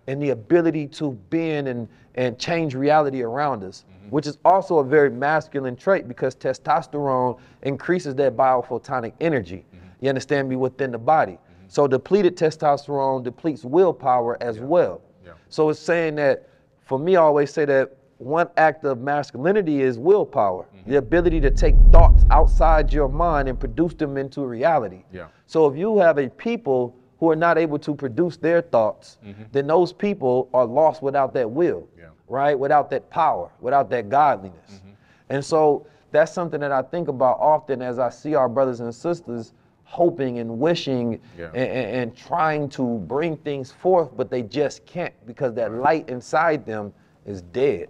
And the ability to bend and change reality around us, which is also a very masculine trait, because testosterone increases that biophotonic energy, you understand me, within the body. So depleted testosterone depletes willpower as well. So it's saying that, for me, I always say that one act of masculinity is willpower, the ability to take thoughts outside your mind and produce them into reality. So if you have a people who are not able to produce their thoughts, then those people are lost without that will, right? Without that power, without that godliness. And so that's something that I think about often as I see our brothers and sisters hoping and wishing and trying to bring things forth, but they just can't, because that light inside them is dead.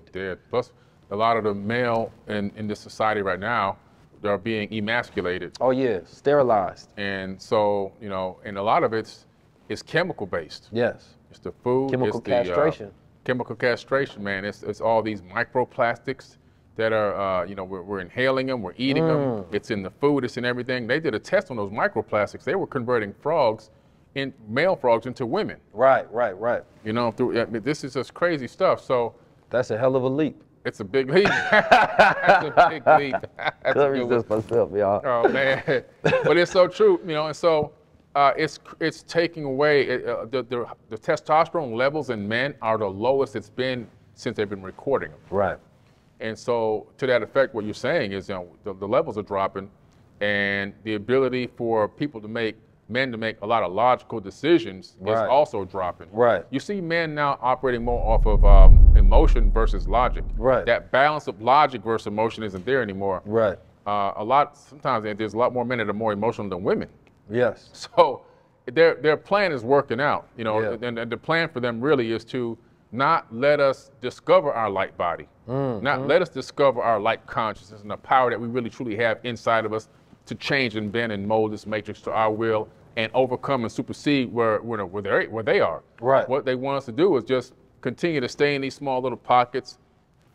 Plus, a lot of the male in this society right now, they're being emasculated. Oh yeah, sterilized. And so, you know, and a lot of it's chemical based. Yes. It's the food. Chemical castration. Chemical castration, man. It's all these microplastics that are, you know, we're inhaling them, we're eating them. It's in the food, it's in everything. They did a test on those microplastics. They were converting male frogs into women. Right. You know, this is just crazy stuff. So that's a hell of a leap. It's a big leap. That's a big leap. Couldn't resist myself, y'all. Oh man, but it's so true, you know. And so it's taking away the testosterone levels in men are the lowest it's been since they've been recording them. Right. And so to that effect, what you're saying is, you know, the levels are dropping, and the ability for men to make a lot of logical decisions is also dropping. You see men now operating more off of emotion versus logic. That balance of logic versus emotion isn't there anymore. Sometimes there's a lot more men that are more emotional than women. So their plan is working out, you know, and the plan for them really is to not let us discover our light body. Not let us discover our light consciousness and the power that we really truly have inside of us to change and bend and mold this matrix to our will and overcome and supersede where they are. Right. What they want us to do is just continue to stay in these small little pockets,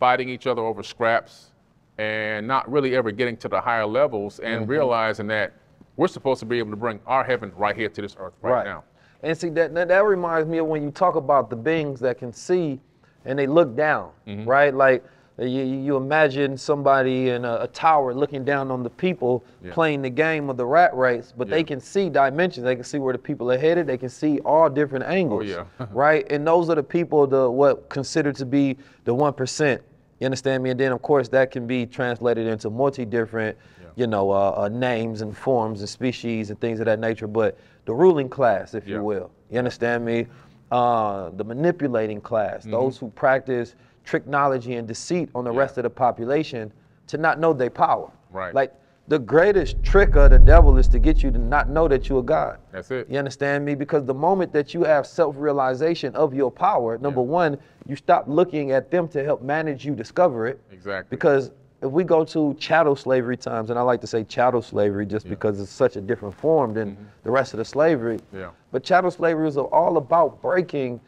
fighting each other over scraps, and not really ever getting to the higher levels and realizing that we're supposed to be able to bring our heaven right here to this earth right now. And see, that reminds me of when you talk about the beings that can see and they look down, right? Like you imagine somebody in a tower looking down on the people playing the game of the rat race, but they can see dimensions. They can see where the people are headed. They can see all different angles, right? And those are the people, what considered to be the 1%. You understand me? And then, of course, that can be translated into different, names and forms and species and things of that nature. But the ruling class, if you will, you understand me? The manipulating class, those who practice tricknology and deceit on the rest of the population to not know their power. Right. Like, the greatest trick of the devil is to get you to not know that you're a God. That's it. You understand me? Because the moment that you have self-realization of your power, number one, you stop looking at them to help manage you discover it. Exactly. Because if we go to chattel slavery times, and I like to say chattel slavery just because it's such a different form than the rest of the slavery. But chattel slavery is all about breaking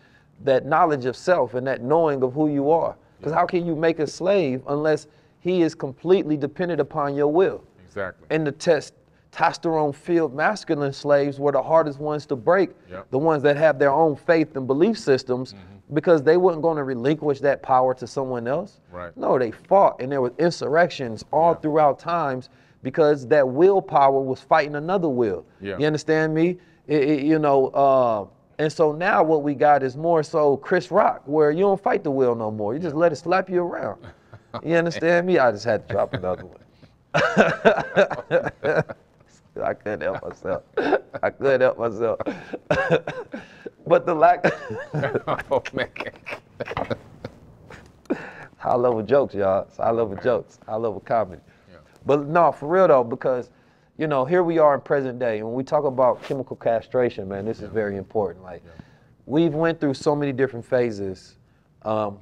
that knowledge of self and that knowing of who you are. Because how can you make a slave unless he is completely dependent upon your will? Exactly. And the testosterone-filled masculine slaves were the hardest ones to break, the ones that have their own faith and belief systems, because they weren't going to relinquish that power to someone else. Right. No, they fought, and there were insurrections all throughout times because that willpower was fighting another will. You understand me? And so now what we got is more so Chris Rock, where you don't fight the will no more. You just let it slap you around. You understand me? I just had to drop another one. I couldn't help myself. But the lack. Oh, man. I love jokes, y'all. I love jokes. I love comedy. But no, for real though, because here we are in present day, and when we talk about chemical castration, man, this is very important. Like, we've went through so many different phases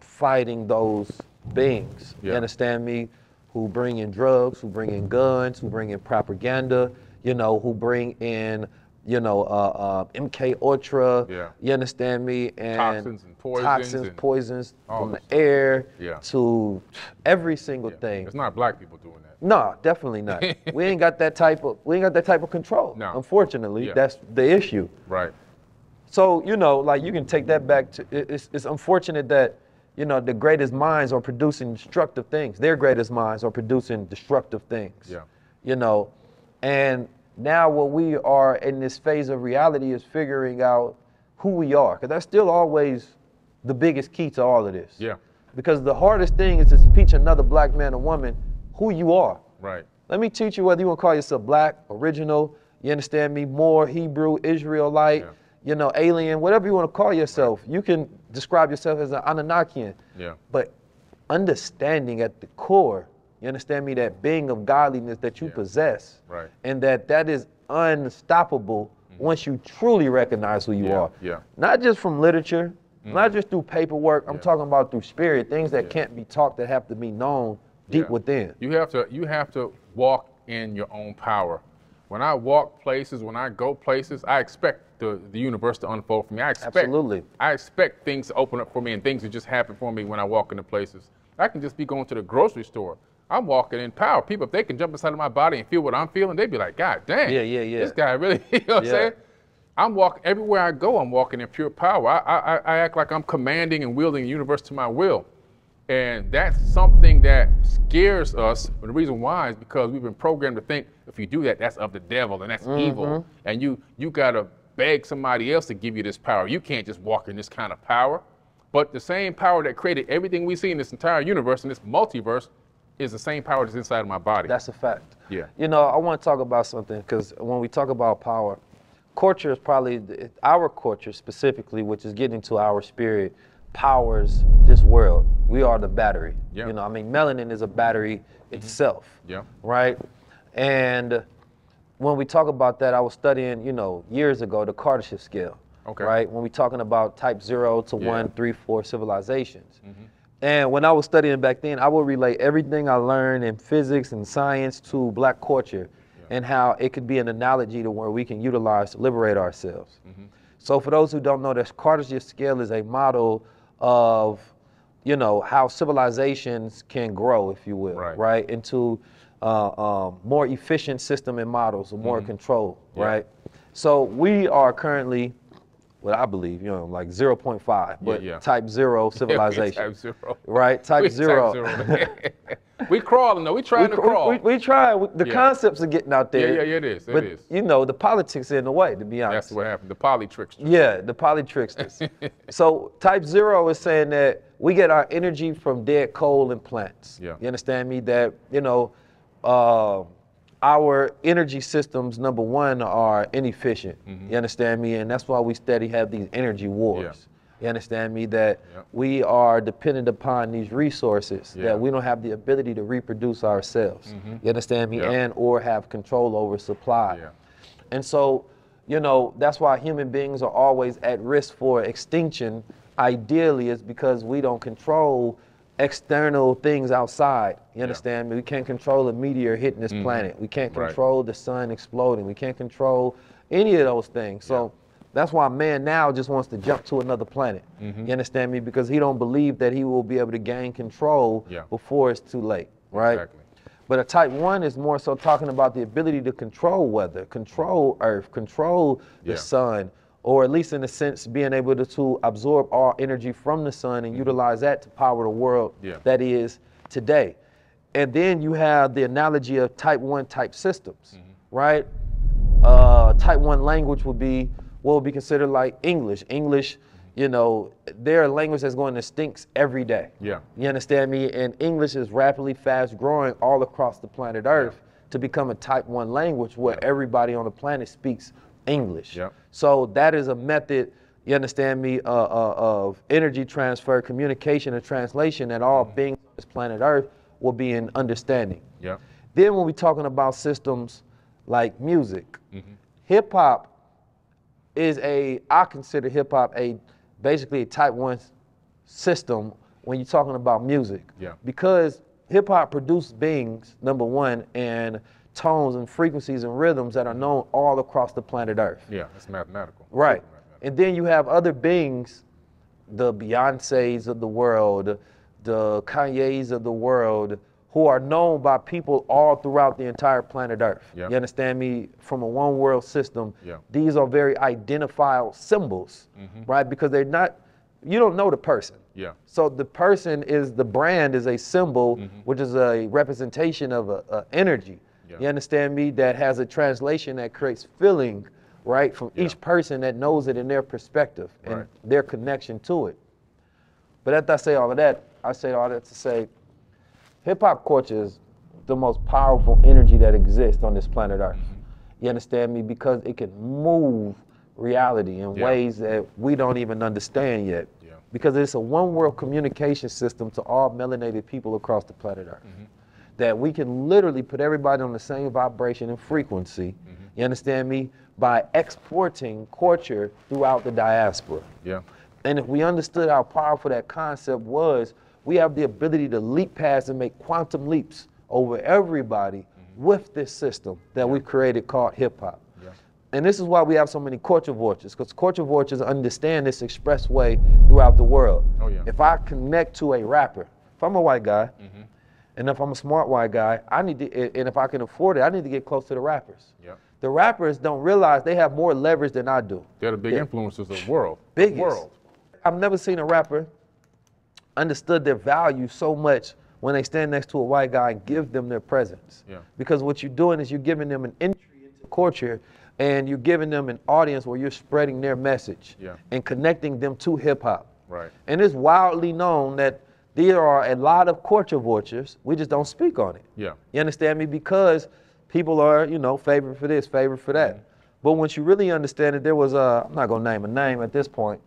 fighting those beings. You understand me? Who bring in drugs, who bring in guns, who bring in propaganda, who bring in, MK Ultra, you understand me? And toxins and poisons from the air to every single thing. It's not black people doing that. No, definitely not. we ain't got that type of control. No. Unfortunately, that's the issue. Right. So, like you can take that back to, it's unfortunate that the greatest minds are producing destructive things. Their greatest minds are producing destructive things. And now what we are in this phase of reality is figuring out who we are, because that's still always the biggest key to all of this. Because the hardest thing is to teach another black man or woman who you are. Right. Let me teach you whether you want to call yourself black, original, you understand me, Moor, Hebrew, Israelite, alien, whatever you want to call yourself. You can describe yourself as an Anunnakian. But understanding at the core, you understand me, that being of godliness that you possess, and that is unstoppable once you truly recognize who you are. Not just from literature, not just through paperwork. I'm talking about through spirit, things that can't be taught, that have to be known deep within. You have to walk in your own power. When I walk places, when I go places, I expect the universe to unfold for me. I expect things to open up for me and things to just happen for me when I walk into places. I can just be going to the grocery store. I'm walking in power. People, if they can jump inside of my body and feel what I'm feeling, they'd be like, God dang, this guy really, you know what I'm saying? I'm walking, everywhere I go, I'm walking in pure power. I act like I'm commanding and wielding the universe to my will. And that's something that scares us. But the reason why is because we've been programmed to think if you do that, that's of the devil and that's evil. And you gotta beg somebody else to give you this power. You can't just walk in this kind of power. But the same power that created everything we see in this entire universe, in this multiverse, is the same power that's inside of my body. That's a fact. I want to talk about something, because when we talk about power, culture is probably, our culture specifically, which is getting to our spirit, powers this world. We are the battery. Melanin is a battery itself. Right? And when we talk about that, I was studying, years ago, the Carter scale. Right? When we're talking about type 0 to 1, 3, 4 civilizations. And when I was studying back then, I would relate everything I learned in physics and science to black culture and how it could be an analogy to where we can utilize to liberate ourselves. So for those who don't know, the Cartesian scale is a model of, you know, how civilizations can grow, if you will, right? Into more efficient system and models, or more control, right? So we are currently, what I believe, you know, like 0.5, but type 0 civilization. Type 0. Right, type 0. We crawling though, we trying to crawl. We try, the concepts are getting out there. Yeah, it is, but, you know, the politics are in the way, to be honest. That's what happened, the polytricksters. Yeah, the polytricksters. So type 0 is saying that we get our energy from dead coal and plants. You understand me? That, you know, our energy systems, number one, are inefficient. You understand me? And that's why we steady have these energy wars. You understand me? That we are dependent upon these resources, that we don't have the ability to reproduce ourselves. You understand me? And or have control over supply. And so, you know, that's why human beings are always at risk for extinction. Ideally, is because we don't control external things outside. You understand me? We can't control a meteor hitting this planet. We can't control the sun exploding. We can't control any of those things. So that's why man now just wants to jump to another planet. You understand me? Because he don't believe that he will be able to gain control before it's too late, right? Exactly. But a type 1 is more so talking about the ability to control weather, control earth, control the sun, or at least in a sense being able to absorb all energy from the sun and utilize that to power the world that is today. And then you have the analogy of type 1 type systems, right? Type 1 language would be what would be considered like English. English, you know, they're a language that's going extinct every day. You understand me? And English is rapidly fast growing all across the planet Earth to become a type 1 language where everybody on the planet speaks English. So that is a method, you understand me, of energy transfer, communication, and translation that all beings on this planet Earth will be in understanding. Then when we're talking about systems like music, hip hop is I consider hip hop basically a type 1 system when you're talking about music. Because hip hop produced beings, number one, and tones and frequencies and rhythms that are known all across the planet Earth. It's mathematical. Right. And then you have other beings, the Beyoncés of the world, the Kanye's of the world, who are known by people all throughout the entire planet Earth. You understand me? From a one world system, these are very identifiable symbols, right? Because they're not, you don't know the person. So the person is, the brand is a symbol, which is a representation of a energy. You understand me? That has a translation that creates feeling, right, from each person that knows it in their perspective and their connection to it. But after I say all of that, I say all that to say, hip-hop culture is the most powerful energy that exists on this planet Earth. You understand me? Because it can move reality in ways that we don't even understand yet. Because it's a one-world communication system to all melanated people across the planet Earth. That we can literally put everybody on the same vibration and frequency, you understand me, by exporting culture throughout the diaspora. And if we understood how powerful that concept was, we have the ability to leap past and make quantum leaps over everybody with this system that we created called hip hop. And this is why we have so many culture vultures, because culture vultures understand this expressway throughout the world. If I connect to a rapper, if I'm a white guy, and if I'm a smart white guy, I need to, and if I can afford it, I need to get close to the rappers. The rappers don't realize they have more leverage than I do. They're the big influencers of the world. Biggest. I've never seen a rapper understood their value so much when they stand next to a white guy and give them their presence. Because what you're doing is you're giving them an entry into culture, and you're giving them an audience where you're spreading their message and connecting them to hip hop. And it's wildly known that there are a lot of culture vultures, we just don't speak on it. You understand me? Because people are, you know, favored for this, favored for that. But once you really understand it, there was I'm not gonna name a name at this point,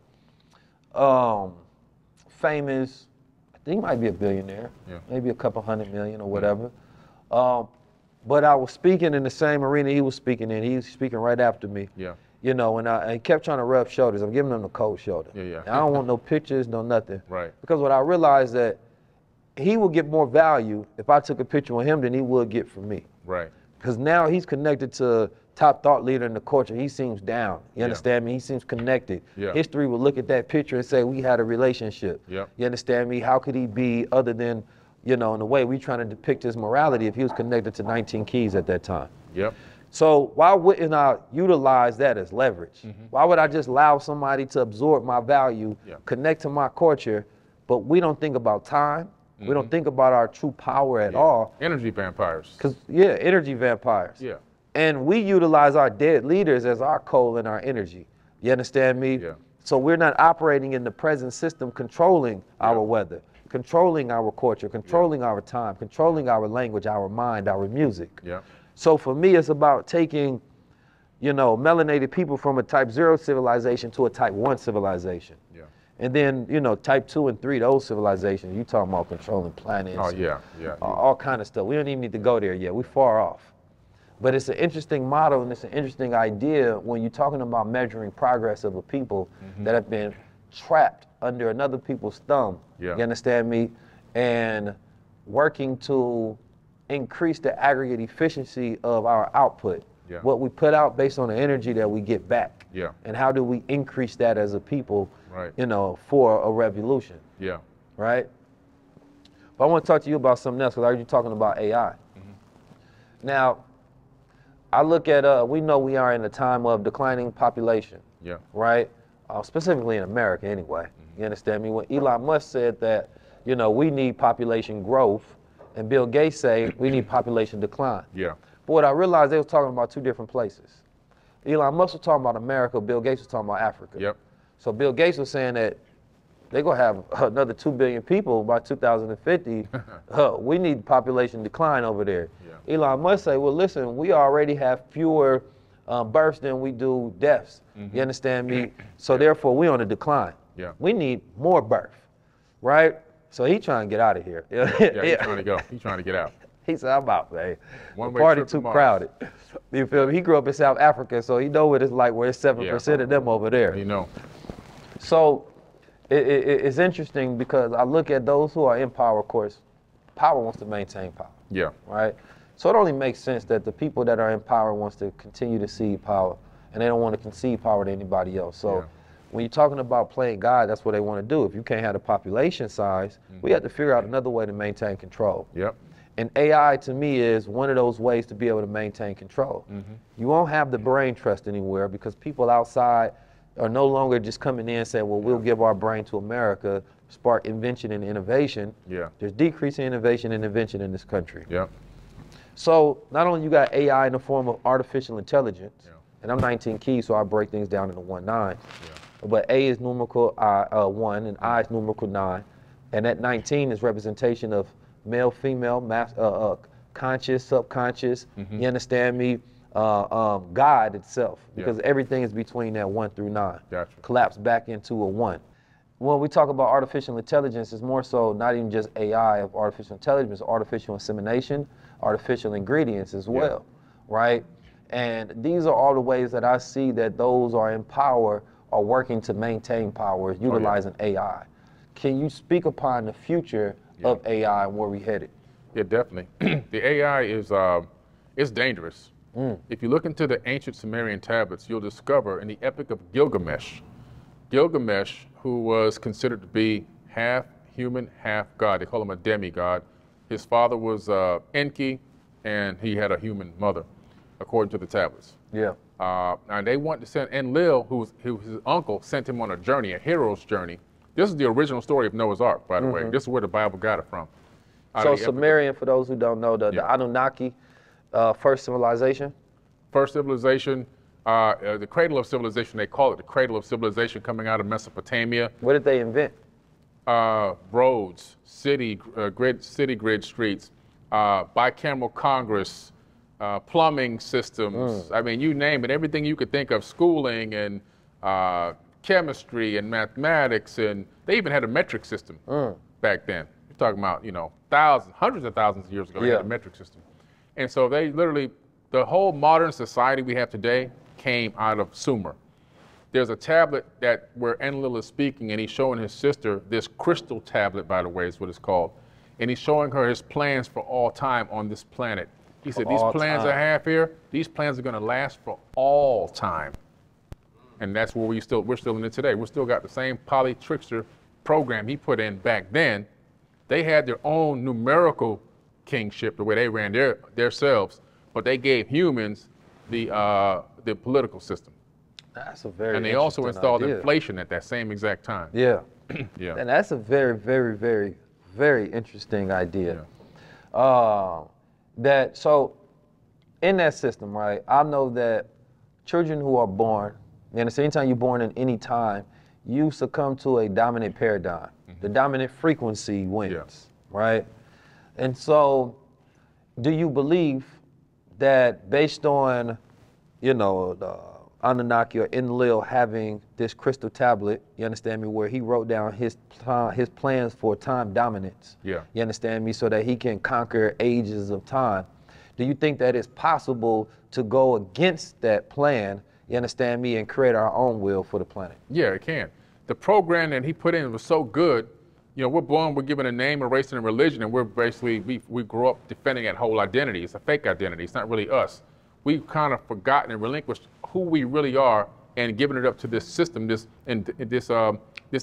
famous, I think he might be a billionaire, maybe a couple $100 million or whatever. But I was speaking in the same arena he was speaking in. He was speaking right after me. You know, and I kept trying to rub shoulders. I'm giving him the cold shoulder. Yeah, yeah. And I don't want no pictures, no nothing. Right. Because what I realized that he would get more value if I took a picture with him than he would get from me. Right. Because now he's connected to top thought leader in the culture. He seems down. You understand me? He seems connected. Yeah. History would look at that picture and say we had a relationship. Yeah. You understand me? How could he be other than, you know, in the way we trying to depict his morality if he was connected to 19 keys at that time? Yep. So why wouldn't I utilize that as leverage? Why would I just allow somebody to absorb my value, connect to my culture, but we don't think about time? We don't think about our true power at all. Energy vampires. Because, yeah, energy vampires. Yeah. And we utilize our dead leaders as our coal and our energy. You understand me? Yeah. So we're not operating in the present system controlling our weather, controlling our culture, controlling our time, controlling our language, our mind, our music. Yeah. So for me, it's about taking, you know, melanated people from a type 0 civilization to a type 1 civilization. Yeah. And then, you know, type 2 and 3, those civilizations, you talking about controlling planets. Oh, yeah, yeah. All kind of stuff. We don't even need to go there yet. We're far off. But it's an interesting model and it's an interesting idea when you're talking about measuring progress of a people that have been trapped under another people's thumb. Yeah. You understand me? And working to increase the aggregate efficiency of our output. Yeah. What we put out based on the energy that we get back. Yeah. And how do we increase that as a people, Right. you know, for a revolution, Yeah. right? But I want to talk to you about something else because I heard you talking about AI. Now, I look at, we know we are in a time of declining population, Yeah. right? Specifically in America anyway. You understand me? When Elon Musk said that, you know, we need population growth, and Bill Gates say we need population decline. Yeah. But what I realized, they were talking about two different places. Elon Musk was talking about America, Bill Gates was talking about Africa. Yep. So Bill Gates was saying that they're gonna have another 2 billion people by 2050. We need population decline over there. Yeah. Elon Musk say, well, listen, we already have fewer births than we do deaths. You understand me? So therefore, we on a decline. Yeah. We need more birth, right? So he trying to get out of here. Yeah, he's trying to go. He's trying to get out. He said, I'm out, man. One-way Party trip to too Mars. crowded. You feel me? He grew up in South Africa, so he know what it's like where it's 7% of them over there. You know. So it's interesting because I look at those who are in power, of course, power wants to maintain power, Yeah. right? So it only makes sense that the people that are in power wants to continue to cede power, and they don't want to concede power to anybody else. So when you're talking about playing God, that's what they want to do. If you can't have the population size, we have to figure out another way to maintain control. Yep. And AI to me is one of those ways to be able to maintain control. You won't have the brain trust anywhere because people outside are no longer just coming in and saying, well, we'll give our brain to America, spark invention and innovation. Yeah. There's decreasing innovation and invention in this country. Yep. So not only you got AI in the form of artificial intelligence, and I'm 19 keys, so I break things down into 1, 9. But A is numerical 1 and I is numerical 9. And that 19 is representation of male, female, conscious, subconscious, you understand me? God itself, because everything is between that 1 through 9. Gotcha. Collapse back into a 1. When we talk about artificial intelligence, it's more so not even just AI of artificial intelligence, artificial insemination, artificial ingredients as well, right? And these are all the ways that I see that those are in power are working to maintain power, utilizing AI. Can you speak upon the future of AI and where we headed? Yeah, definitely. The AI is dangerous. If you look into the ancient Sumerian tablets, you'll discover in the Epic of Gilgamesh, who was considered to be half human, half god. They call him a demigod. His father was Enki, and he had a human mother, according to the tablets. Yeah. And they want to send Enlil, who was his uncle, sent him on a journey, a hero's journey. This is the original story of Noah's Ark, by the way. This is where the Bible got it from. So Sumerian, for those who don't know, the Anunnaki, first civilization? First civilization, the cradle of civilization, they call it the cradle of civilization coming out of Mesopotamia. What did they invent? Roads, city grid streets, bicameral Congress, plumbing systems. I mean, you name it, everything you could think of, schooling and chemistry and mathematics, and they even had a metric system back then. You're talking about, you know, thousands, hundreds of thousands of years ago, they had a metric system. And so they literally, the whole modern society we have today came out of Sumer. There's a tablet that where Enlil is speaking, and he's showing his sister this crystal tablet, by the way, is what it's called. And he's showing her his plans for all time on this planet. He said, these plans I have here, these plans are gonna last for all time. And that's where we're still in it today. We still got the same polytrickster program he put in back then. They had their own numerical kingship, the way they ran theirselves, but they gave humans the political system. That's a very And they also installed idea. inflation at that same exact time. Yeah. Yeah. And that's a very, very, very, very interesting idea. Yeah. So in that system, right, I know that children who are born, and at the same time you're born in any time, you succumb to a dominant paradigm. The dominant frequency wins, right? And so do you believe that based on, you know, the Anunnaki or Enlil having this crystal tablet, you understand me, where he wrote down his plans for time dominance, Yeah. you understand me, so that he can conquer ages of time. Do you think that it's possible to go against that plan, you understand me, and create our own will for the planet? Yeah, it can. The program that he put in was so good. You know, we're born, we're given a name, a race, and a religion, and we're basically, we grow up defending that whole identity. It's a fake identity. It's not really us. We've kind of forgotten and relinquished who we really are and given it up to this system, this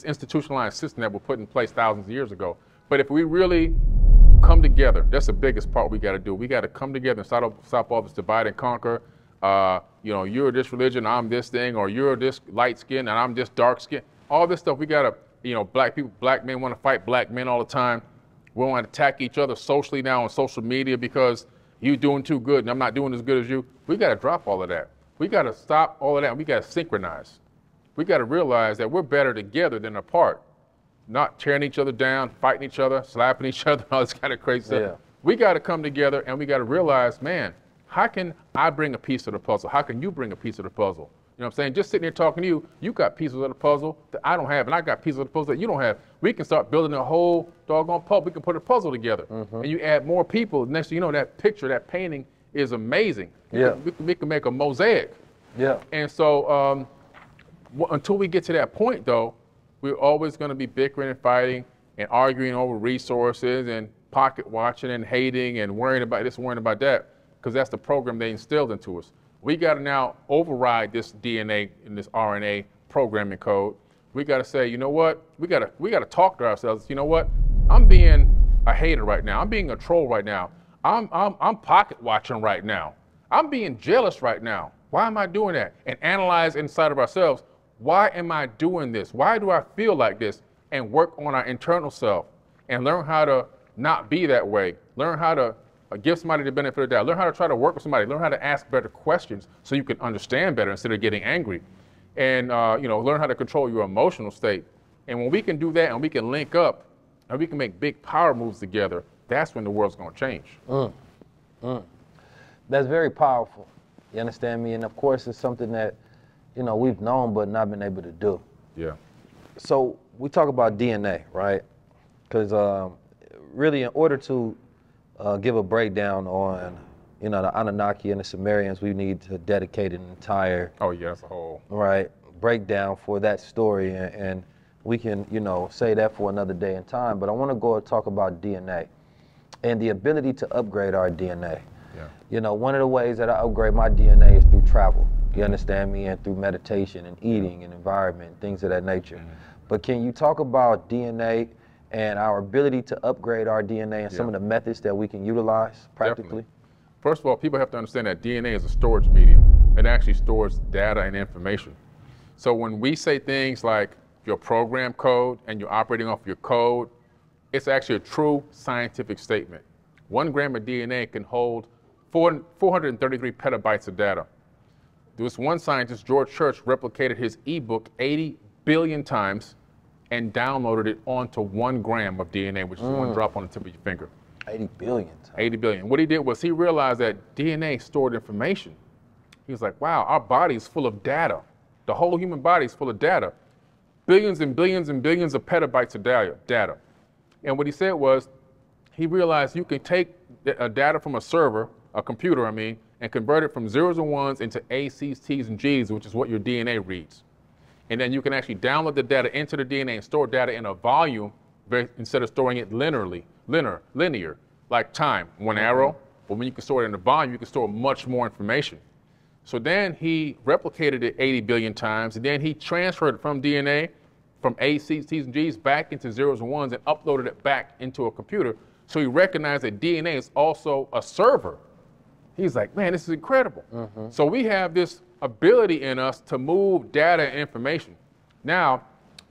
institutionalized system that was put in place thousands of years ago. But if we really come together, that's the biggest part we got to do. We got to come together and stop all this divide and conquer. You know, you're this religion, I'm this thing, or you're this light skin and I'm this dark skin. All this stuff we got to, you know, black men want to fight black men all the time. We want to attack each other socially now on social media because you're doing too good and I'm not doing as good as you. We got to drop all of that. We got to stop all of that. We got to synchronize. We got to realize that we're better together than apart, not tearing each other down, fighting each other, slapping each other, all this kind of crazy stuff. Yeah. We got to come together and we got to realize, man, how can I bring a piece of the puzzle? How can you bring a piece of the puzzle? You know what I'm saying? Just sitting here talking to you, you got pieces of the puzzle that I don't have, and I got pieces of the puzzle that you don't have. We can start building a whole doggone puzzle. We can put a puzzle together. And you add more people. Next thing you know, that picture, that painting is amazing. We can make a mosaic. Yeah. And so until we get to that point, though, we're always going to be bickering and fighting and arguing over resources and pocket watching and hating and worrying about this and worrying about that, because that's the program they instilled into us. We got to now override this DNA and this RNA programming code. We got to say, you know what? We got to talk to ourselves. You know what? I'm being a hater right now. I'm being a troll right now. I'm pocket watching right now. I'm being jealous right now. Why am I doing that? And analyze inside of ourselves. Why am I doing this? Why do I feel like this? And work on our internal self and learn how to not be that way. Learn how to give somebody the benefit of the doubt. Learn how to try to work with somebody. Learn how to ask better questions so you can understand better instead of getting angry. And you know, learn how to control your emotional state. And when we can do that and we can link up and we can make big power moves together, that's when the world's going to change. That's very powerful. You understand me? And of course, it's something that, you know, we've known but not been able to do. Yeah. So we talk about DNA, right? Because really, in order to give a breakdown on, you know, the Anunnaki and the Sumerians, we need to dedicate an entire, That's a whole breakdown for that story, and we can, you know, say that for another day and time. But I want to go and talk about DNA and the ability to upgrade our DNA. Yeah. You know, one of the ways that I upgrade my DNA is through travel. You understand me? And through meditation and eating and environment, things of that nature. But can you talk about DNA and our ability to upgrade our DNA and some of the methods that we can utilize practically? Definitely. First of all, people have to understand that DNA is a storage medium. It actually stores data and information. So when we say things like your program code and you're operating off your code, it's actually a true scientific statement. 1 gram of DNA can hold 433 petabytes of data. This one scientist, George Church, replicated his ebook 80 billion times and downloaded it onto 1 gram of DNA, which is one drop on the tip of your finger. 80 billion times. 80 billion. What he did was he realized that DNA stored information. He was like, wow, our body is full of data. The whole human body is full of data. Billions and billions and billions of petabytes of data. And what he said was, he realized you can take data from a server, a computer, and convert it from zeros and ones into A's, T's, and G's, which is what your DNA reads. And then you can actually download the data into the DNA and store data in a volume instead of storing it linear, like time, one arrow. But when you can store it in a volume, you can store much more information. So then he replicated it 80 billion times, and then he transferred it from DNA, from A's, T's, and G's back into zeros and ones and uploaded it back into a computer. So he recognized that DNA is also a server. He's like, man, this is incredible. So we have this ability in us to move data and information. Now,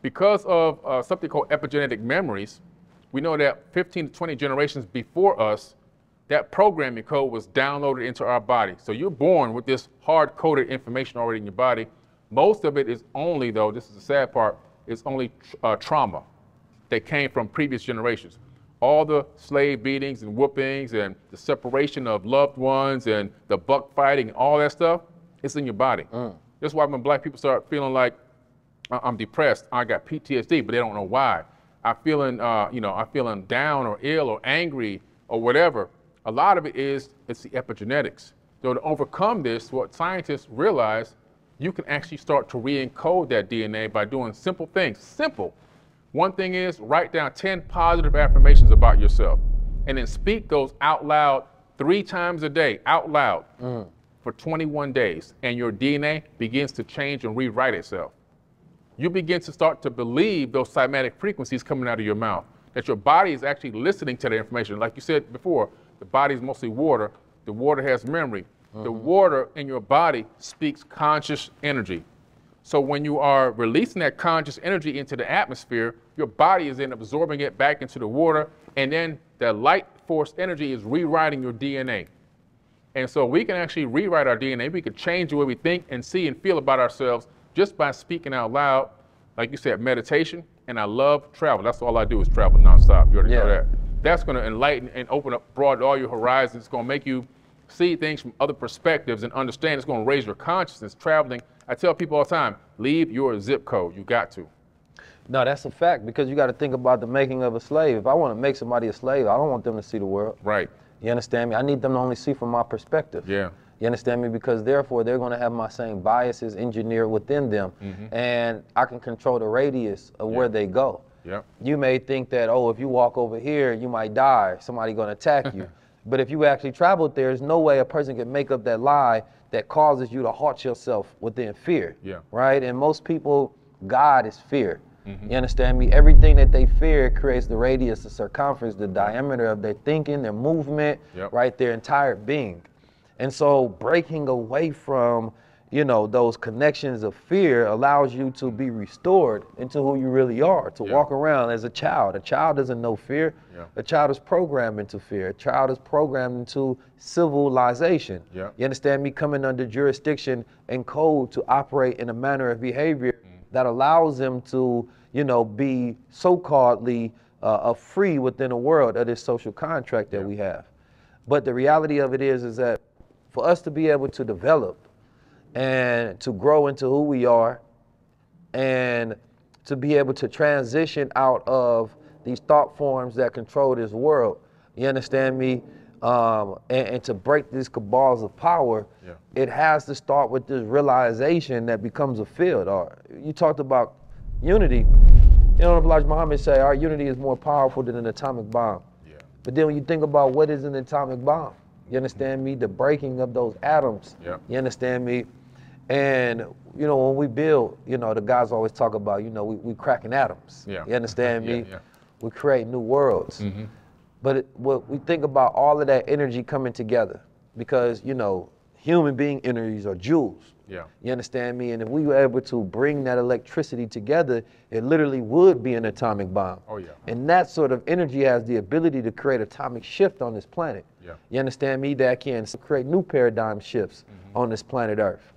because of something called epigenetic memories, we know that 15 to 20 generations before us, that programming code was downloaded into our body. So you're born with this hard-coded information already in your body. Most of it is only, though, this is the sad part, is only trauma that came from previous generations. All the slave beatings and whoopings and the separation of loved ones and the buck fighting and all that stuff, it's in your body. That's why when black people start feeling like I'm depressed, I got PTSD, but they don't know why. I'm feeling, I'm feeling down or ill or angry or whatever. A lot of it is, it's the epigenetics. So to overcome this, what scientists realize, you can actually start to re-encode that DNA by doing simple things. Simple. One thing is, write down 10 positive affirmations about yourself, and then speak those out loud 3 times a day, out loud, for 21 days, and your DNA begins to change and rewrite itself. You begin to start to believe those cymatic frequencies coming out of your mouth, that your body is actually listening to the information. Like you said before, the body is mostly water. The water has memory. The water in your body speaks conscious energy. So when you are releasing that conscious energy into the atmosphere, your body is then absorbing it back into the water, and then the light force energy is rewriting your DNA. And so we can actually rewrite our DNA. We can change the way we think and see and feel about ourselves just by speaking out loud. Like you said, meditation, and I love travel. That's all I do is travel nonstop. You already know that. That's going to enlighten and open up, broaden all your horizons. It's going to make you see things from other perspectives and understand. It's going to raise your consciousness. Traveling, I tell people all the time, leave your zip code. You got to. No, that's a fact, because you got to think about the making of a slave. If I want to make somebody a slave, I don't want them to see the world. Right. You understand me? I need them to only see from my perspective. Yeah. You understand me? Because therefore, they're going to have my same biases engineered within them, and I can control the radius of where they go. Yeah. You may think that, oh, if you walk over here, you might die. Somebody's going to attack you. But if you actually traveled there, there's no way a person can make up that lie that causes you to halt yourself within fear. Yeah. Right? And most people, God is fear. You understand me? Everything that they fear creates the radius, the circumference, the diameter of their thinking, their movement, right? Their entire being. And so breaking away from, those connections of fear allows you to be restored into who you really are, to walk around as a child. A child doesn't know fear. A child is programmed into fear. A child is programmed into civilization. You understand me? Coming under jurisdiction and code to operate in a manner of behavior that allows them to, be so-calledly free within a world of this social contract that we have. But the reality of it is that for us to be able to develop and to grow into who we are and to be able to transition out of these thought forms that control this world, you understand me? And to break these cabals of power, it has to start with this realization that becomes a field. Or you talked about unity. Elijah Muhammad say our unity is more powerful than an atomic bomb. But then when you think about what is an atomic bomb, you understand me? The breaking of those atoms. You understand me? And when we build, the guys always talk about, we cracking atoms. You understand me? We create new worlds. But what we think about all of that energy coming together, because, human being energies are jewels. You understand me? And if we were able to bring that electricity together, it literally would be an atomic bomb. And that sort of energy has the ability to create atomic shift on this planet. You understand me? That can create new paradigm shifts on this planet Earth.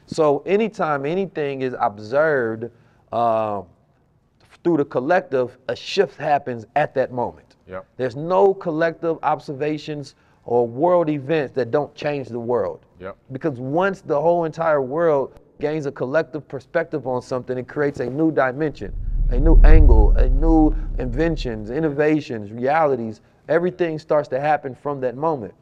So anytime anything is observed through the collective, a shift happens at that moment. There's no collective observations or world events that don't change the world. Because once the whole entire world gains a collective perspective on something, it creates a new dimension, a new angle, a new inventions, innovations, realities. Everything starts to happen from that moment.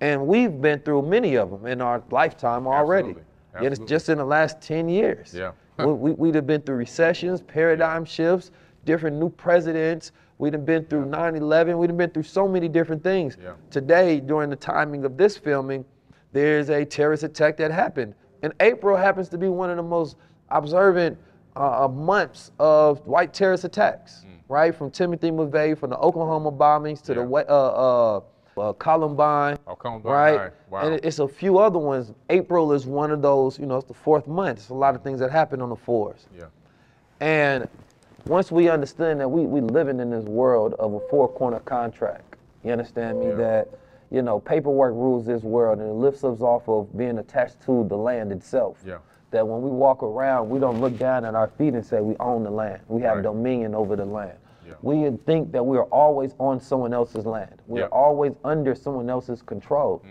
And we've been through many of them in our lifetime already. Absolutely. Just in the last 10 years. Yeah. We'd have been through recessions, paradigm shifts, different new presidents. We'd have been through 9/11. We'd have been through so many different things. Yeah. Today, during the timing of this filming, there's a terrorist attack that happened. And April happens to be one of the most observant months of white terrorist attacks, right? From Timothy McVeigh, from the Oklahoma bombings to the Columbine, right? Wow. And it's a few other ones. April is one of those, you know, it's the 4th month. It's a lot of things that happen on the 4th. Yeah. And once we understand that we living in this world of a 4-corner contract, you understand me? Yeah. That, you know, paperwork rules this world and it lifts us off of being attached to the land itself. Yeah. That when we walk around, we don't look down at our feet and say we own the land. We have dominion over the land. Yeah. We think that we are always on someone else's land. We're always under someone else's control.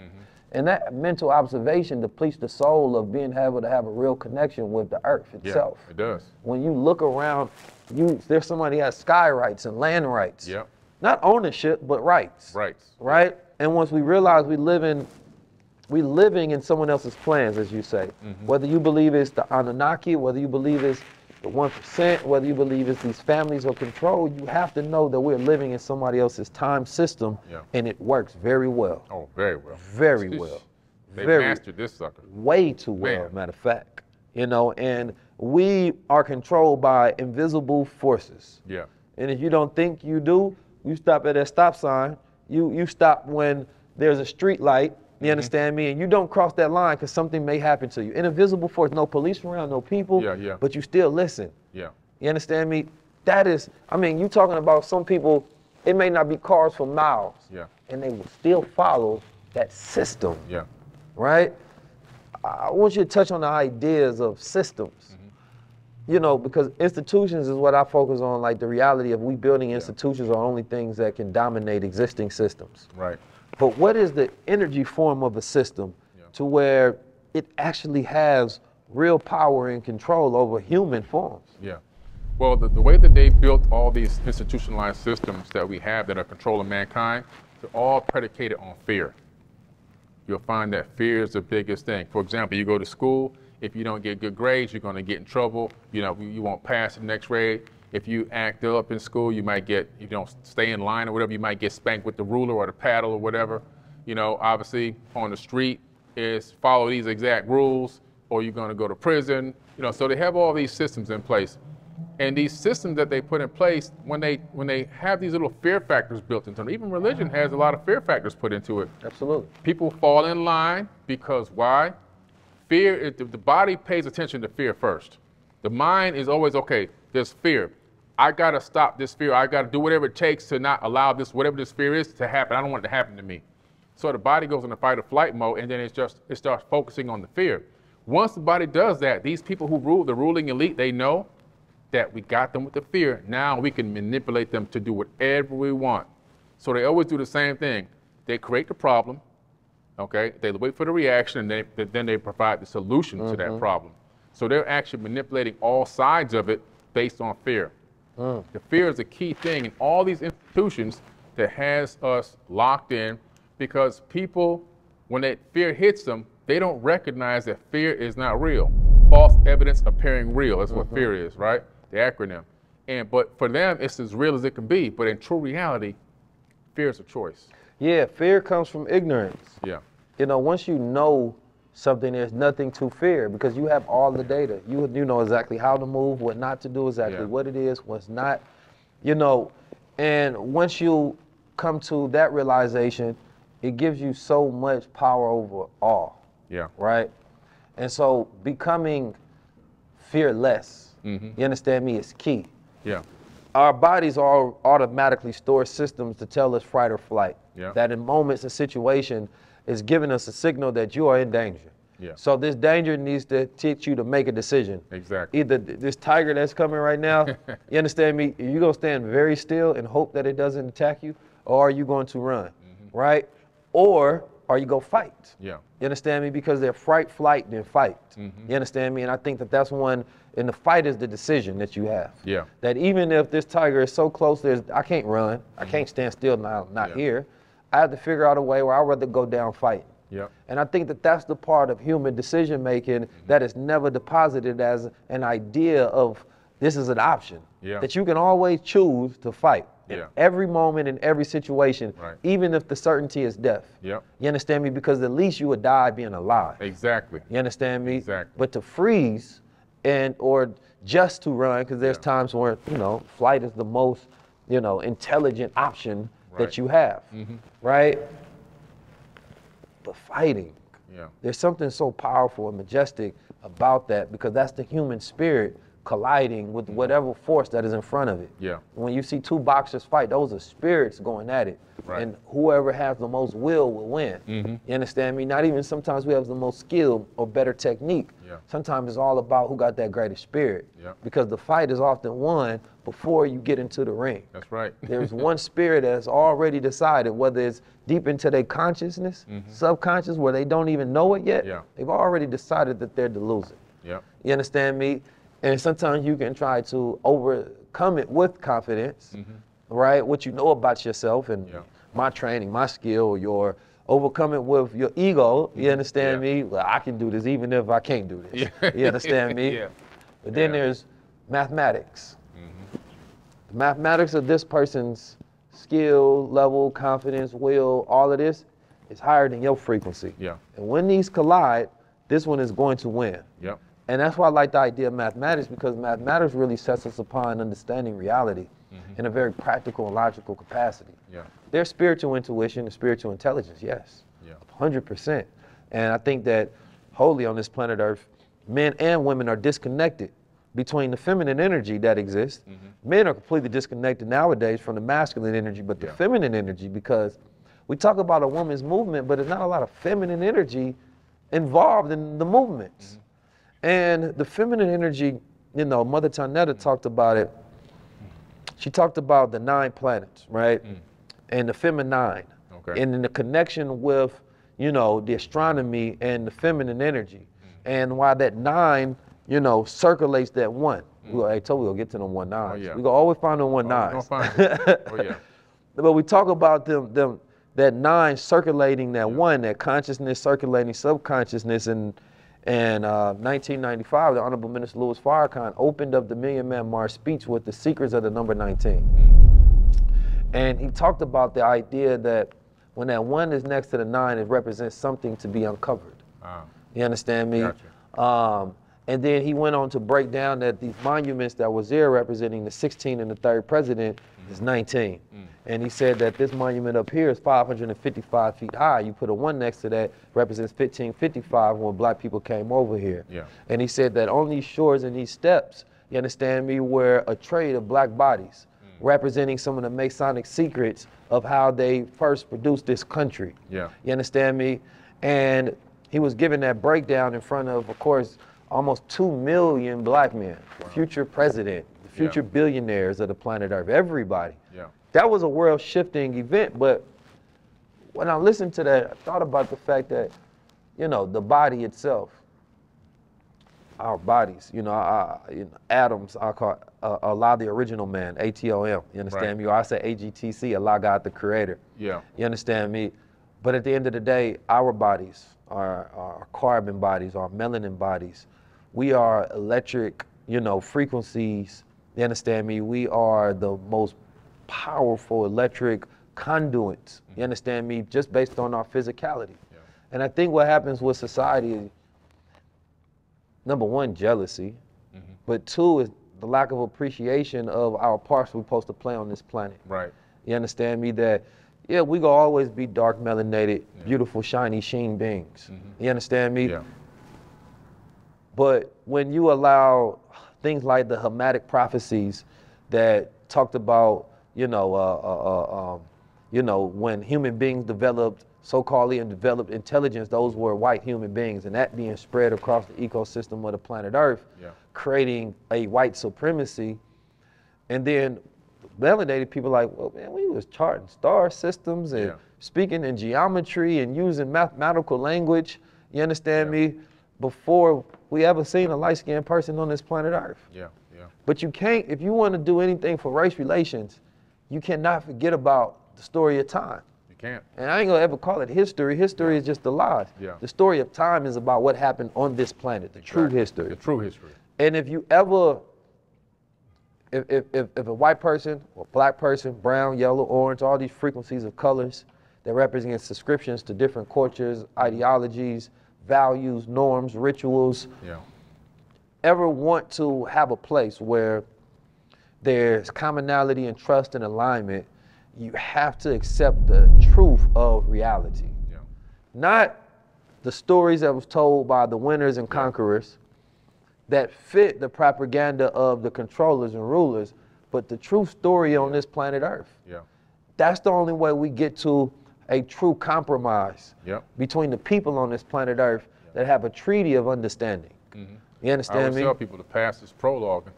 And that mental observation depletes the soul of being able to have a real connection with the earth itself. Yeah, it does. When you look around, there's somebody who has sky rights and land rights. Yeah. Not ownership, but rights. Rights. Right? And once we realize we living in someone else's plans, as you say. Whether you believe it's the Anunnaki, whether you believe it's the 1%, whether you believe it's these families of control, you have to know that we're living in somebody else's time system, and it works very well. Oh, very well. Very well. They mastered this sucker. Way too well, matter of fact. You know, and we are controlled by invisible forces. Yeah. And if you don't think you do, you stop at that stop sign. You stop when there's a street light. You understand me? And you don't cross that line because something may happen to you. An invisible force, no police around, no people, but you still listen. Yeah. You understand me? That is, I mean, you talking about some people, it may not be cars for miles, and they will still follow that system, right? I want you to touch on the ideas of systems, you know, because institutions is what I focus on, like the reality of we building institutions are only things that can dominate existing systems. Right. But what is the energy form of a system to where it actually has real power and control over human forms? Yeah. Well, the way that they built all these institutionalized systems that we have that are controlling mankind, they're all predicated on fear. You'll find that fear is the biggest thing. For example, you go to school, if you don't get good grades, you're going to get in trouble. You know, you won't pass the next grade. If you act up in school, you might get, you don't stay in line or whatever, you might get spanked with the ruler or the paddle or whatever. You know, obviously on the street is follow these exact rules or you're going to go to prison. You know, so they have all these systems in place. And these systems that they put in place, when they have these little fear factors built into them, even religion has a lot of fear factors put into it. Absolutely. People fall in line because why? Fear, the body pays attention to fear first. The mind is always, okay, there's fear. I gotta stop this fear. I gotta do whatever it takes to not allow this, whatever this fear is, to happen. I don't want it to happen to me. So the body goes into fight or flight mode, and then it starts focusing on the fear. Once the body does that, these people who rule, the ruling elite, they know that we got them with the fear. Now we can manipulate them to do whatever we want. So they always do the same thing. They create the problem, okay? They wait for the reaction, and then they provide the solution to that problem. So they're actually manipulating all sides of it based on fear. The fear is a key thing in all these institutions that has us locked in, because people, when that fear hits them, they don't recognize that fear is not real. False evidence appearing real is what fear is, right? The acronym. But for them, it's as real as it can be. But in true reality, fear is a choice. Yeah, fear comes from ignorance. Yeah. You know, once you know something, there's nothing to fear because you have all the data. You know exactly how to move, what not to do, exactly what it is, what's not. You know, and once you come to that realization, it gives you so much power over all. Yeah. Right? And so becoming fearless, you understand me, is key. Yeah. Our bodies all automatically store systems to tell us fight or flight. Yeah. That in moments of situation is giving us a signal that you are in danger. Yeah. So this danger needs to teach you to make a decision. Exactly. Either this tiger that's coming right now, you understand me, you're going to stand very still and hope that it doesn't attack you, or are you going to run, right? Or are you going to fight? Yeah. You understand me? Because they're fright, flight, then fight. You understand me? And I think that that's one, and the fight is the decision that you have. Yeah. That even if this tiger is so close, I can't run, I can't stand still now, not here. I have to figure out a way where I'd rather go down fighting. Yep. And I think that that's the part of human decision making that is never deposited as an idea of this is an option. Yeah. That you can always choose to fight in every moment, in every situation, even if the certainty is death. Yep. You understand me? Because at least you would die being alive. Exactly. You understand me? Exactly. But to freeze or just to run, because there's times where, you know, flight is the most, you know, intelligent option that you have, right? But fighting, there's something so powerful and majestic about that, because that's the human spirit colliding with whatever force that is in front of it. Yeah. When you see two boxers fight, those are spirits going at it. Right. And whoever has the most will win. You understand me? Not even sometimes we have the most skill or better technique. Sometimes it's all about who got that greater spirit. Because the fight is often won before you get into the ring. That's right. There's one spirit that's already decided, whether it's deep into their consciousness, subconscious, where they don't even know it yet. They've already decided that they're the loser. You understand me? And sometimes you can try to overcome it with confidence, right? What you know about yourself and my training, my skill, your overcome it with your ego. You understand me? Well, I can do this even if I can't do this. You understand me? But then there's mathematics. The mathematics of this person's skill, level, confidence, will, all of this is higher than your frequency. And when these collide, this one is going to win. And that's why I like the idea of mathematics, because mathematics really sets us upon understanding reality in a very practical and logical capacity. There's spiritual intuition and spiritual intelligence, yes, 100%. And I think that wholly on this planet Earth, men and women are disconnected between the feminine energy that exists. Men are completely disconnected nowadays from the masculine energy, but the feminine energy, because we talk about a woman's movement, but there's not a lot of feminine energy involved in the movements. And the feminine energy, you know, Mother Tanetta talked about it. She talked about the 9 planets, right? And the feminine. And then the connection with, you know, the astronomy and the feminine energy. And why that 9, you know, circulates that 1. I told you we'll get to them 1 9s. We're gonna always find them 1 9s. But we talk about them that 9 circulating that 1, that consciousness circulating subconsciousness. And 1995, the Honorable Minister Louis Farrakhan opened up the Million Man March speech with the secrets of the number 19. And he talked about the idea that when that 1 is next to the 9, it represents something to be uncovered. You understand me? And then he went on to break down that these monuments that was there representing the 16th and the 3rd president is 19. And he said that this monument up here is 555 feet high. You put a 1 next to that, represents 1555 when black people came over here. And he said that on these shores and these steps, you understand me, were a trade of black bodies, representing some of the Masonic secrets of how they first produced this country. You understand me? And he was giving that breakdown in front of course, almost 2 million black men, future president, the future billionaires of the planet Earth, everybody. That was a world-shifting event, but when I listened to that, I thought about the fact that, you know, the body itself, our bodies, you know, atoms, I call Allah the original man, ATOM, you understand me? Or I say AGTC, Allah God the creator. You understand me? But at the end of the day, our bodies, our carbon bodies, our melanin bodies, we are electric, you know, frequencies, you understand me? We are the most powerful electric conduits, you understand me, just based on our physicality. And I think what happens with society is, number 1, jealousy, but 2 is the lack of appreciation of our parts we're supposed to play on this planet. You understand me? That, yeah, we gonna always be dark, melanated, beautiful, shiny, sheen beings. You understand me? But when you allow things like the Hermetic prophecies that talked about, you know, when human beings developed, so-called developed intelligence, those were white human beings, and that being spread across the ecosystem of the planet Earth, creating a white supremacy. And then melanated people like, well, man, we was charting star systems and speaking in geometry and using mathematical language, you understand me, before we ever seen a light-skinned person on this planet Earth. But you can't, if you want to do anything for race relations, you cannot forget about the story of time. can't. And I ain't gonna ever call it history. History is just the lies. Yeah. The story of time is about what happened on this planet, the true history. The true history. And if you ever, if a white person or black person, brown, yellow, orange, all these frequencies of colors that represent subscriptions to different cultures, ideologies, values, norms, rituals, ever want to have a place where there's commonality and trust and alignment, you have to accept the truth of reality. Not the stories that was told by the winners and conquerors that fit the propaganda of the controllers and rulers, but the true story on this planet Earth. That's the only way we get to a true compromise between the people on this planet Earth that have a treaty of understanding. You understand me? I always tell people the past is prologue.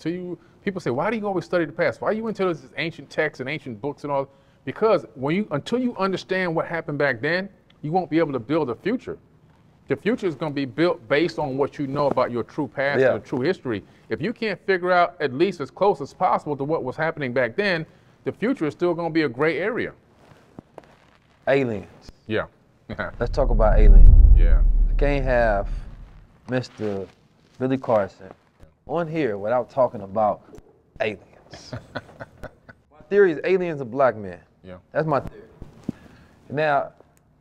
People say, why do you always study the past? Why are you into these ancient texts and ancient books and all? Because until you understand what happened back then, you won't be able to build a future. The future is going to be built based on what you know about your true past and your true history. If you can't figure out at least as close as possible to what was happening back then, the future is still going to be a gray area. Aliens. Yeah. Let's talk about aliens. Yeah. I can't have Mr. Billy Carson on here without talking about aliens. My theory is aliens are black men. That's my theory. Now,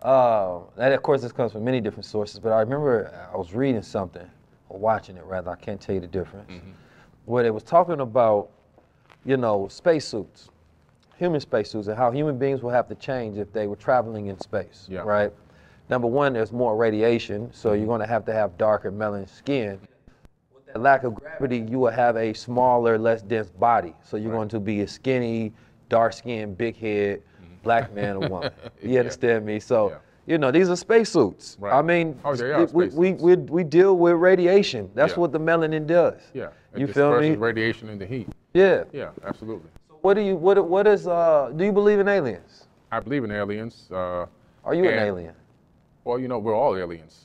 that of course this comes from many different sources, but I remember I was reading something, or watching it rather, I can't tell you the difference, where they was talking about, spacesuits, human spacesuits, and how human beings will have to change if they were traveling in space, right? Number one, there's more radiation, so you're gonna have to have darker melanin skin. With that lack of gravity, you will have a smaller, less dense body. So you're going to be a skinny, dark skinned, big head, black man or woman. You understand me? So, these are spacesuits. I mean, we deal with radiation. That's what the melanin does. You feel me? Radiation and the heat. Yeah, absolutely. So do you believe in aliens? I believe in aliens. Are you an alien? Well, we're all aliens.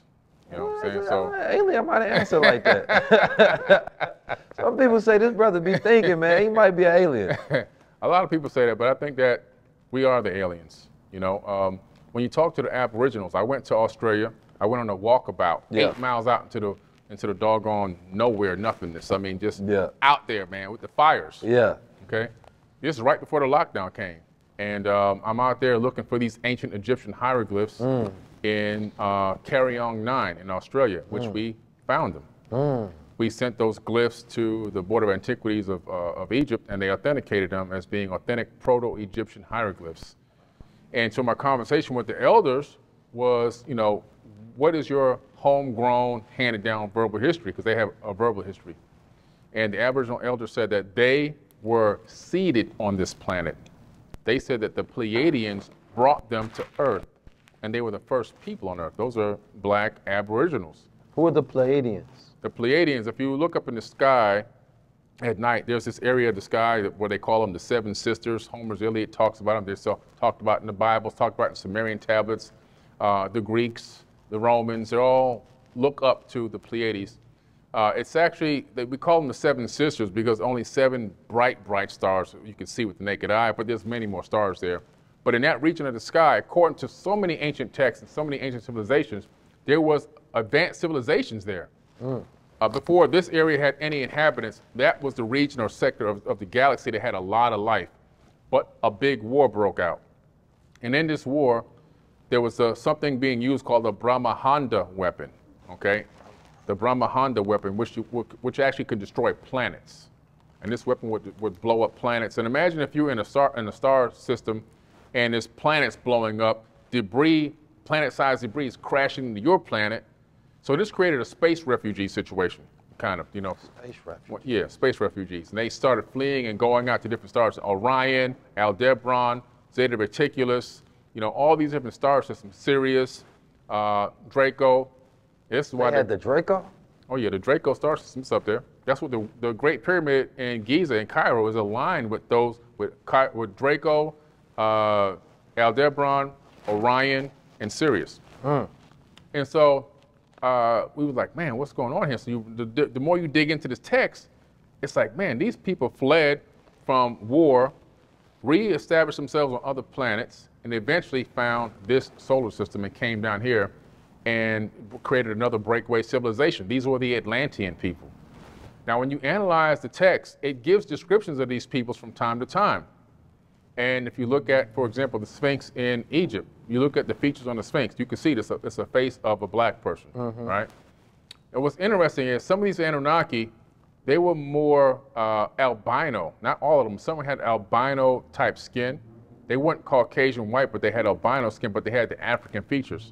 You know what I'm saying? So alien might answer like that. Some people say this brother be thinking, man, he might be an alien. A lot of people say that, but I think that we are the aliens. When you talk to the Aboriginals, I went to Australia. I went on a walkabout 8 miles out into the doggone nowhere, nothingness. I mean, just out there, man, with the fires. Okay. This is right before the lockdown came, and I'm out there looking for these ancient Egyptian hieroglyphs in Carryong 9 in Australia, which we found them. We sent those glyphs to the Board of Antiquities of Egypt, and they authenticated them as being authentic Proto-Egyptian hieroglyphs. And so my conversation with the elders was, what is your homegrown, handed-down verbal history? Because they have a verbal history. And the Aboriginal elders said that they were seeded on this planet. They said that the Pleiadians brought them to Earth, and they were the first people on Earth. Those are black Aboriginals. Who are the Pleiadians? The Pleiadians, if you look up in the sky at night, there's this area of the sky where they call them the Seven Sisters. Homer's Iliad talks about them. They're talked about in the Bible, talked about in Sumerian tablets. The Greeks, the Romans, they all look up to the Pleiades. It's actually, we call them the Seven Sisters because only 7 bright stars you can see with the naked eye, but there's many more stars there. But in that region of the sky, according to so many ancient texts and so many ancient civilizations, there was advanced civilizations there. Before this area had any inhabitants, that was the region or sector of the galaxy that had a lot of life. But a big war broke out. And in this war, there was something being used called the Brahmahanda weapon, okay? The Brahmahanda weapon, which actually could destroy planets. And this weapon would blow up planets. And imagine if you were in a star system and there's planets blowing up, debris, planet-sized debris is crashing into your planet. So this created a space refugee situation, kind of, Space refugees. Yeah, space refugees. And they started fleeing and going out to different stars. Orion, Aldebaran, Zeta Reticuli, all these different star systems. Sirius, Draco. This is why they had the Draco? Oh yeah, the Draco star system's up there. That's what the Great Pyramid in Giza in Cairo is aligned with those, with Draco, Aldebaran, Orion, and Sirius. And so we was like, man, what's going on here? So the more you dig into this text, it's like, man, these people fled from war re-established themselves on other planets, and eventually found this solar system and came down here and created another breakaway civilization. These were the Atlantean people. Now, when you analyze the text, it gives descriptions of these peoples from time to time. And if you look at, for example, the Sphinx in Egypt, you look at the features on the Sphinx, you can see this, it's a face of a black person, right? And what's interesting is some of these Anunnaki, they were more albino, not all of them. Some had albino type skin. They weren't Caucasian white, but they had albino skin, but they had the African features.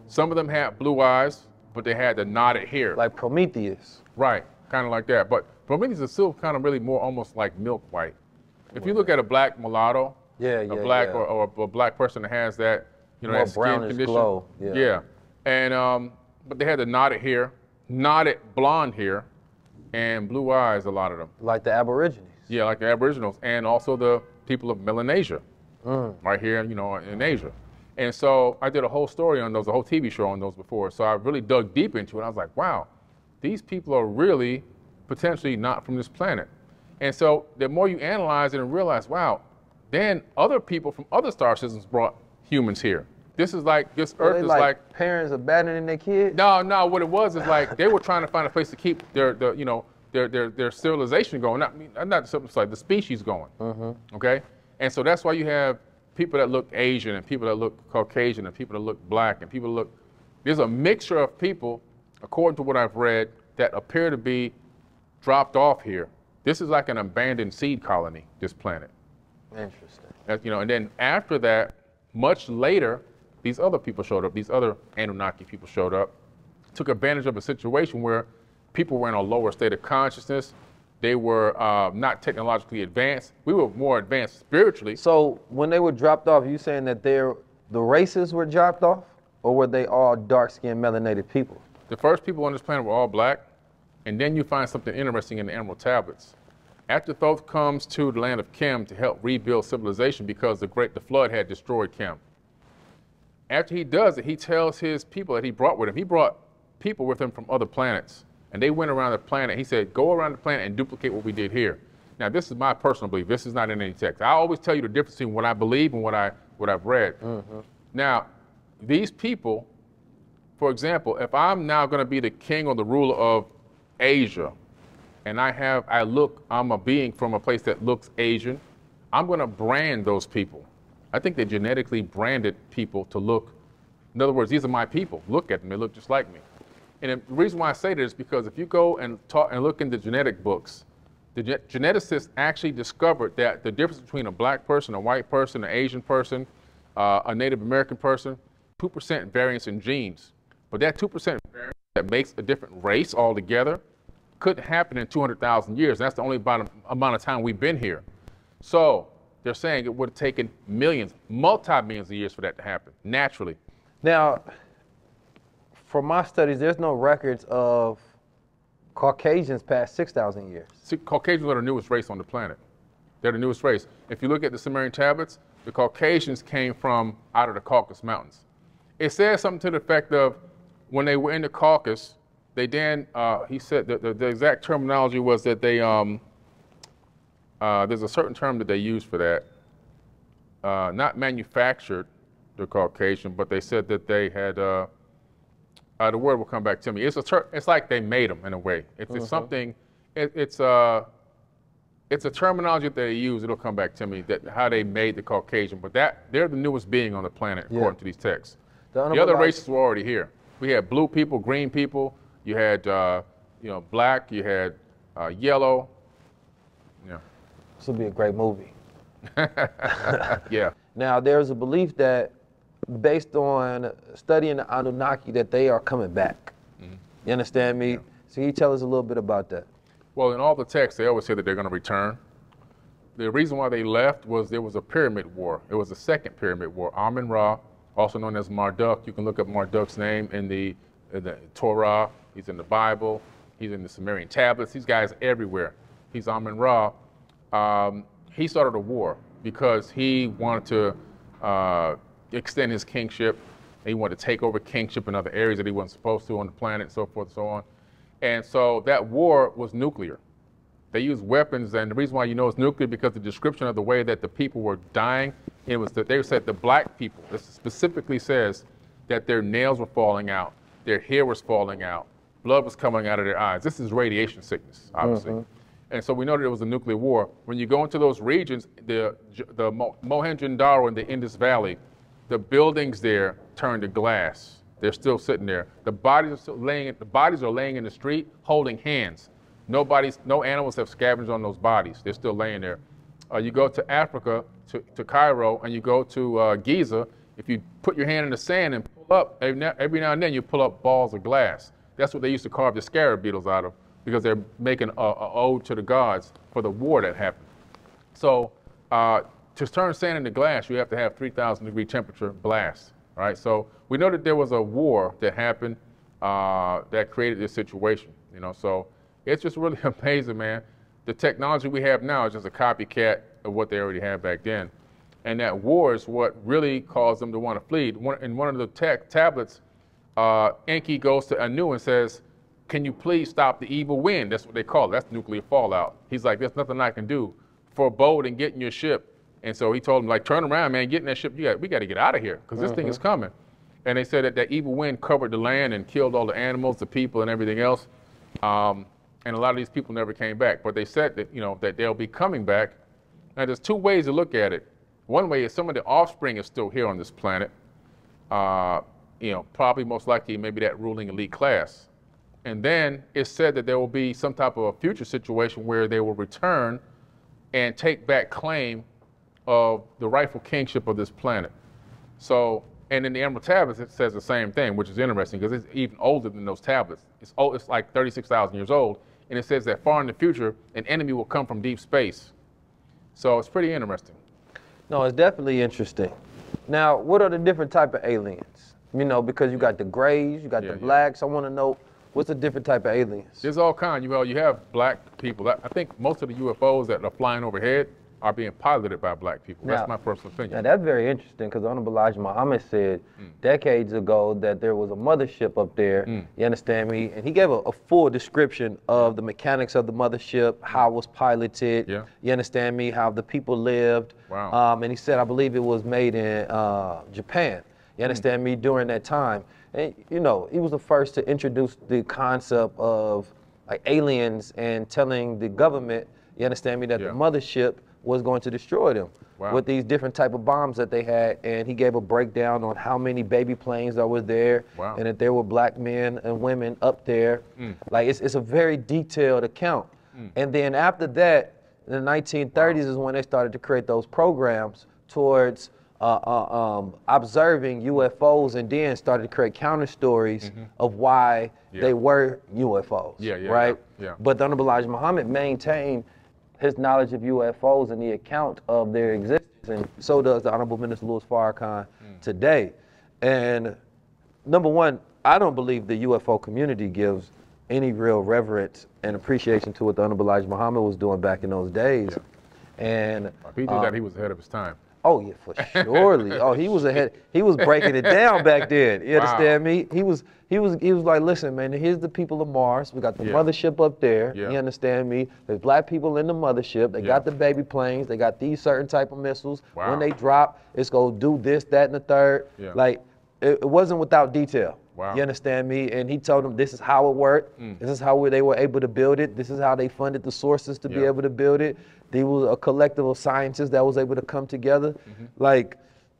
Some of them had blue eyes, but they had the knotted hair. Like Prometheus. Right, kind of like that. But Prometheus is still kind of really more almost like milk white. If you look at a black mulatto, a black or a black person that has that, you know, more that skin brownish condition. glow. Yeah. And but they had the knotted hair, knotted blonde hair, and blue eyes, a lot of them. Like the Aborigines. Yeah, like the Aboriginals, and also the people of Melanesia, right here, you know, in Asia. And so I did a whole story on those, a whole TV show on those before. So I really dug deep into it. I was like, wow, these people are really potentially not from this planet. And so the more you analyze it and realize, wow, then other people from other star systems brought humans here. This is like, this Earth is like parents abandoning their kids? No, what it was is like they were trying to find a place to keep their civilization going. Not something like the species going. Okay? And so that's why you have people that look Asian and people that look Caucasian and people that look black and people that look, there's a mixture of people, according to what I've read, that appear to be dropped off here. This is like an abandoned seed colony, this planet. Interesting. You know, and then after that, much later, these other people showed up, these other Anunnaki people showed up, took advantage of a situation where people were in a lower state of consciousness. They were not technologically advanced. We were more advanced spiritually. So when they were dropped off, you saying that the races were dropped off, or were they all dark-skinned, melanated people? The first people on this planet were all black, and then you find something interesting in the Emerald Tablets. After Thoth comes to the land of Chem to help rebuild civilization because the flood had destroyed Chem. After he does it, he tells his people that he brought with him. He brought people with him from other planets, and they went around the planet. He said, go around the planet and duplicate what we did here. Now, this is my personal belief. This is not in any text. I always tell you the difference between what I believe and what I've read. Now, these people, for example, if I'm now going to be the king or the ruler of Asia, and I'm a being from a place that looks Asian, I'm going to brand those people. I think they genetically branded people to look, in other words, these are my people. Look at them, they look just like me. And the reason why I say this is because if you go and look in the genetic books, the geneticists actually discovered that the difference between a black person, a white person, an Asian person, a Native American person, 2% variance in genes. But that 2% variance that makes a different race altogether couldn't happen in 200,000 years. That's the only amount of time we've been here. So they're saying it would have taken millions, multi-millions of years for that to happen, naturally. Now, from my studies, there's no records of Caucasians past 6,000 years. See, Caucasians are the newest race on the planet. They're the newest race. If you look at the Sumerian tablets, the Caucasians came from out of the Caucasus Mountains. It says something to the effect of when they were in the Caucasus, they then, he said, the exact terminology was that they, there's a certain term that they use for that. Not manufactured the Caucasian, but they said that they had, the word will come back to me. It's like they made them in a way. It's something, it's a terminology that they use, it'll come back to me, that how they made the Caucasian, but they're the newest being on the planet, according to these texts. The other races were already here. We had blue people, green people, you had, black, you had yellow. Yeah. This will be a great movie. Yeah. Now, there's a belief that, based on studying the Anunnaki, that they are coming back. You understand me? Yeah. So can you tell us a little bit about that? Well, in all the texts, they always say that they're going to return. The reason why they left was there was a pyramid war. It was the second pyramid war. Amun-Ra, also known as Marduk. You can look up Marduk's name in the Torah. He's in the Bible. He's in the Sumerian tablets. These guys everywhere. He's Amun-Ra. He started a war because he wanted to extend his kingship. He wanted to take over kingship in other areas that he wasn't supposed to on the planet, and so forth and so on. And so that war was nuclear. They use weapons, and the reason why you know it's nuclear because the description of the way that the people were dying, it was that they said the black people. This specifically says that their nails were falling out, their hair was falling out, blood was coming out of their eyes. This is radiation sickness, obviously. And so we know that it was a nuclear war. When you go into those regions, the Mohenjo-Daro in the Indus Valley, the buildings there turned to glass. They're still sitting there. The bodies are still laying. The bodies are laying in the street, holding hands. No animals have scavenged on those bodies. They're still laying there. You go to Africa, to Cairo, and you go to Giza. If you put your hand in the sand and pull up, every now and then you pull up balls of glass. That's what they used to carve the scarab beetles out of, because they're making a ode to the gods for the war that happened. So to turn sand into glass, you have to have 3,000 degree temperature blast, right? So we know that there was a war that happened that created this situation, you know? So it's just really amazing, man. The technology we have now is just a copycat of what they already had back then. And that war is what really caused them to want to flee. In one of the tablets, Enki goes to Anu and says, can you please stop the evil wind? That's what they call it. That's nuclear fallout. He's like, there's nothing I can do. Forebode and get in your ship. And so he told him, like, turn around, man, get in that ship. We got to get out of here because this thing is coming. And they said that that evil wind covered the land and killed all the animals, the people, and everything else. And a lot of these people never came back. But they said that, you know, that they'll be coming back. Now, there's two ways to look at it. One way is some of the offspring is still here on this planet. You know, probably most likely maybe that ruling elite class. And then it's said that there will be some type of a future situation where they will return and take back claim of the rightful kingship of this planet. So, and in the Emerald Tablets, it says the same thing, which is interesting because it's even older than those tablets. It's old, it's like 36,000 years old. And it says that far in the future, an enemy will come from deep space. So it's pretty interesting. No, it's definitely interesting. Now, what are the different type of aliens? You know, because you got the grays, you got the blacks. I want to know, what's the different type of aliens? There's all kinds. You have black people. I think most of the UFOs that are flying overhead are being piloted by black people. That's my personal opinion. Now, that's very interesting because Honorable Elijah Muhammad said decades ago that there was a mothership up there, you understand me? And he gave a full description of the mechanics of the mothership, how it was piloted, you understand me, how the people lived. Wow. And he said, I believe it was made in Japan, you understand me, during that time. And, you know, he was the first to introduce the concept of like aliens and telling the government, you understand me, that the mothership was going to destroy them with these different type of bombs that they had. And he gave a breakdown on how many baby planes that were there and that there were black men and women up there. Like it's a very detailed account. And then after that, in the 1930s is when they started to create those programs towards observing UFOs, and then started to create counter stories of why they were UFOs, right? But the Honorable Elijah Muhammad maintained his knowledge of UFOs and the account of their existence, and so does the Honorable Minister Louis Farrakhan today. And number one, I don't believe the UFO community gives any real reverence and appreciation to what the Honorable Elijah Muhammad was doing back in those days. And if he did that, he was ahead of his time. Oh yeah, for surely. Oh, he was ahead. He was breaking it down back then. You understand me? He was like, listen, man, here's the people of Mars. We got the mothership up there. You understand me? There's black people in the mothership. They got the baby planes. They got these certain type of missiles. When they drop, it's gonna do this, that, and the third. Like, it wasn't without detail. You understand me? And he told them this is how it worked. This is how they were able to build it. This is how they funded the sources to be able to build it. There was a collective of scientists that was able to come together. Like,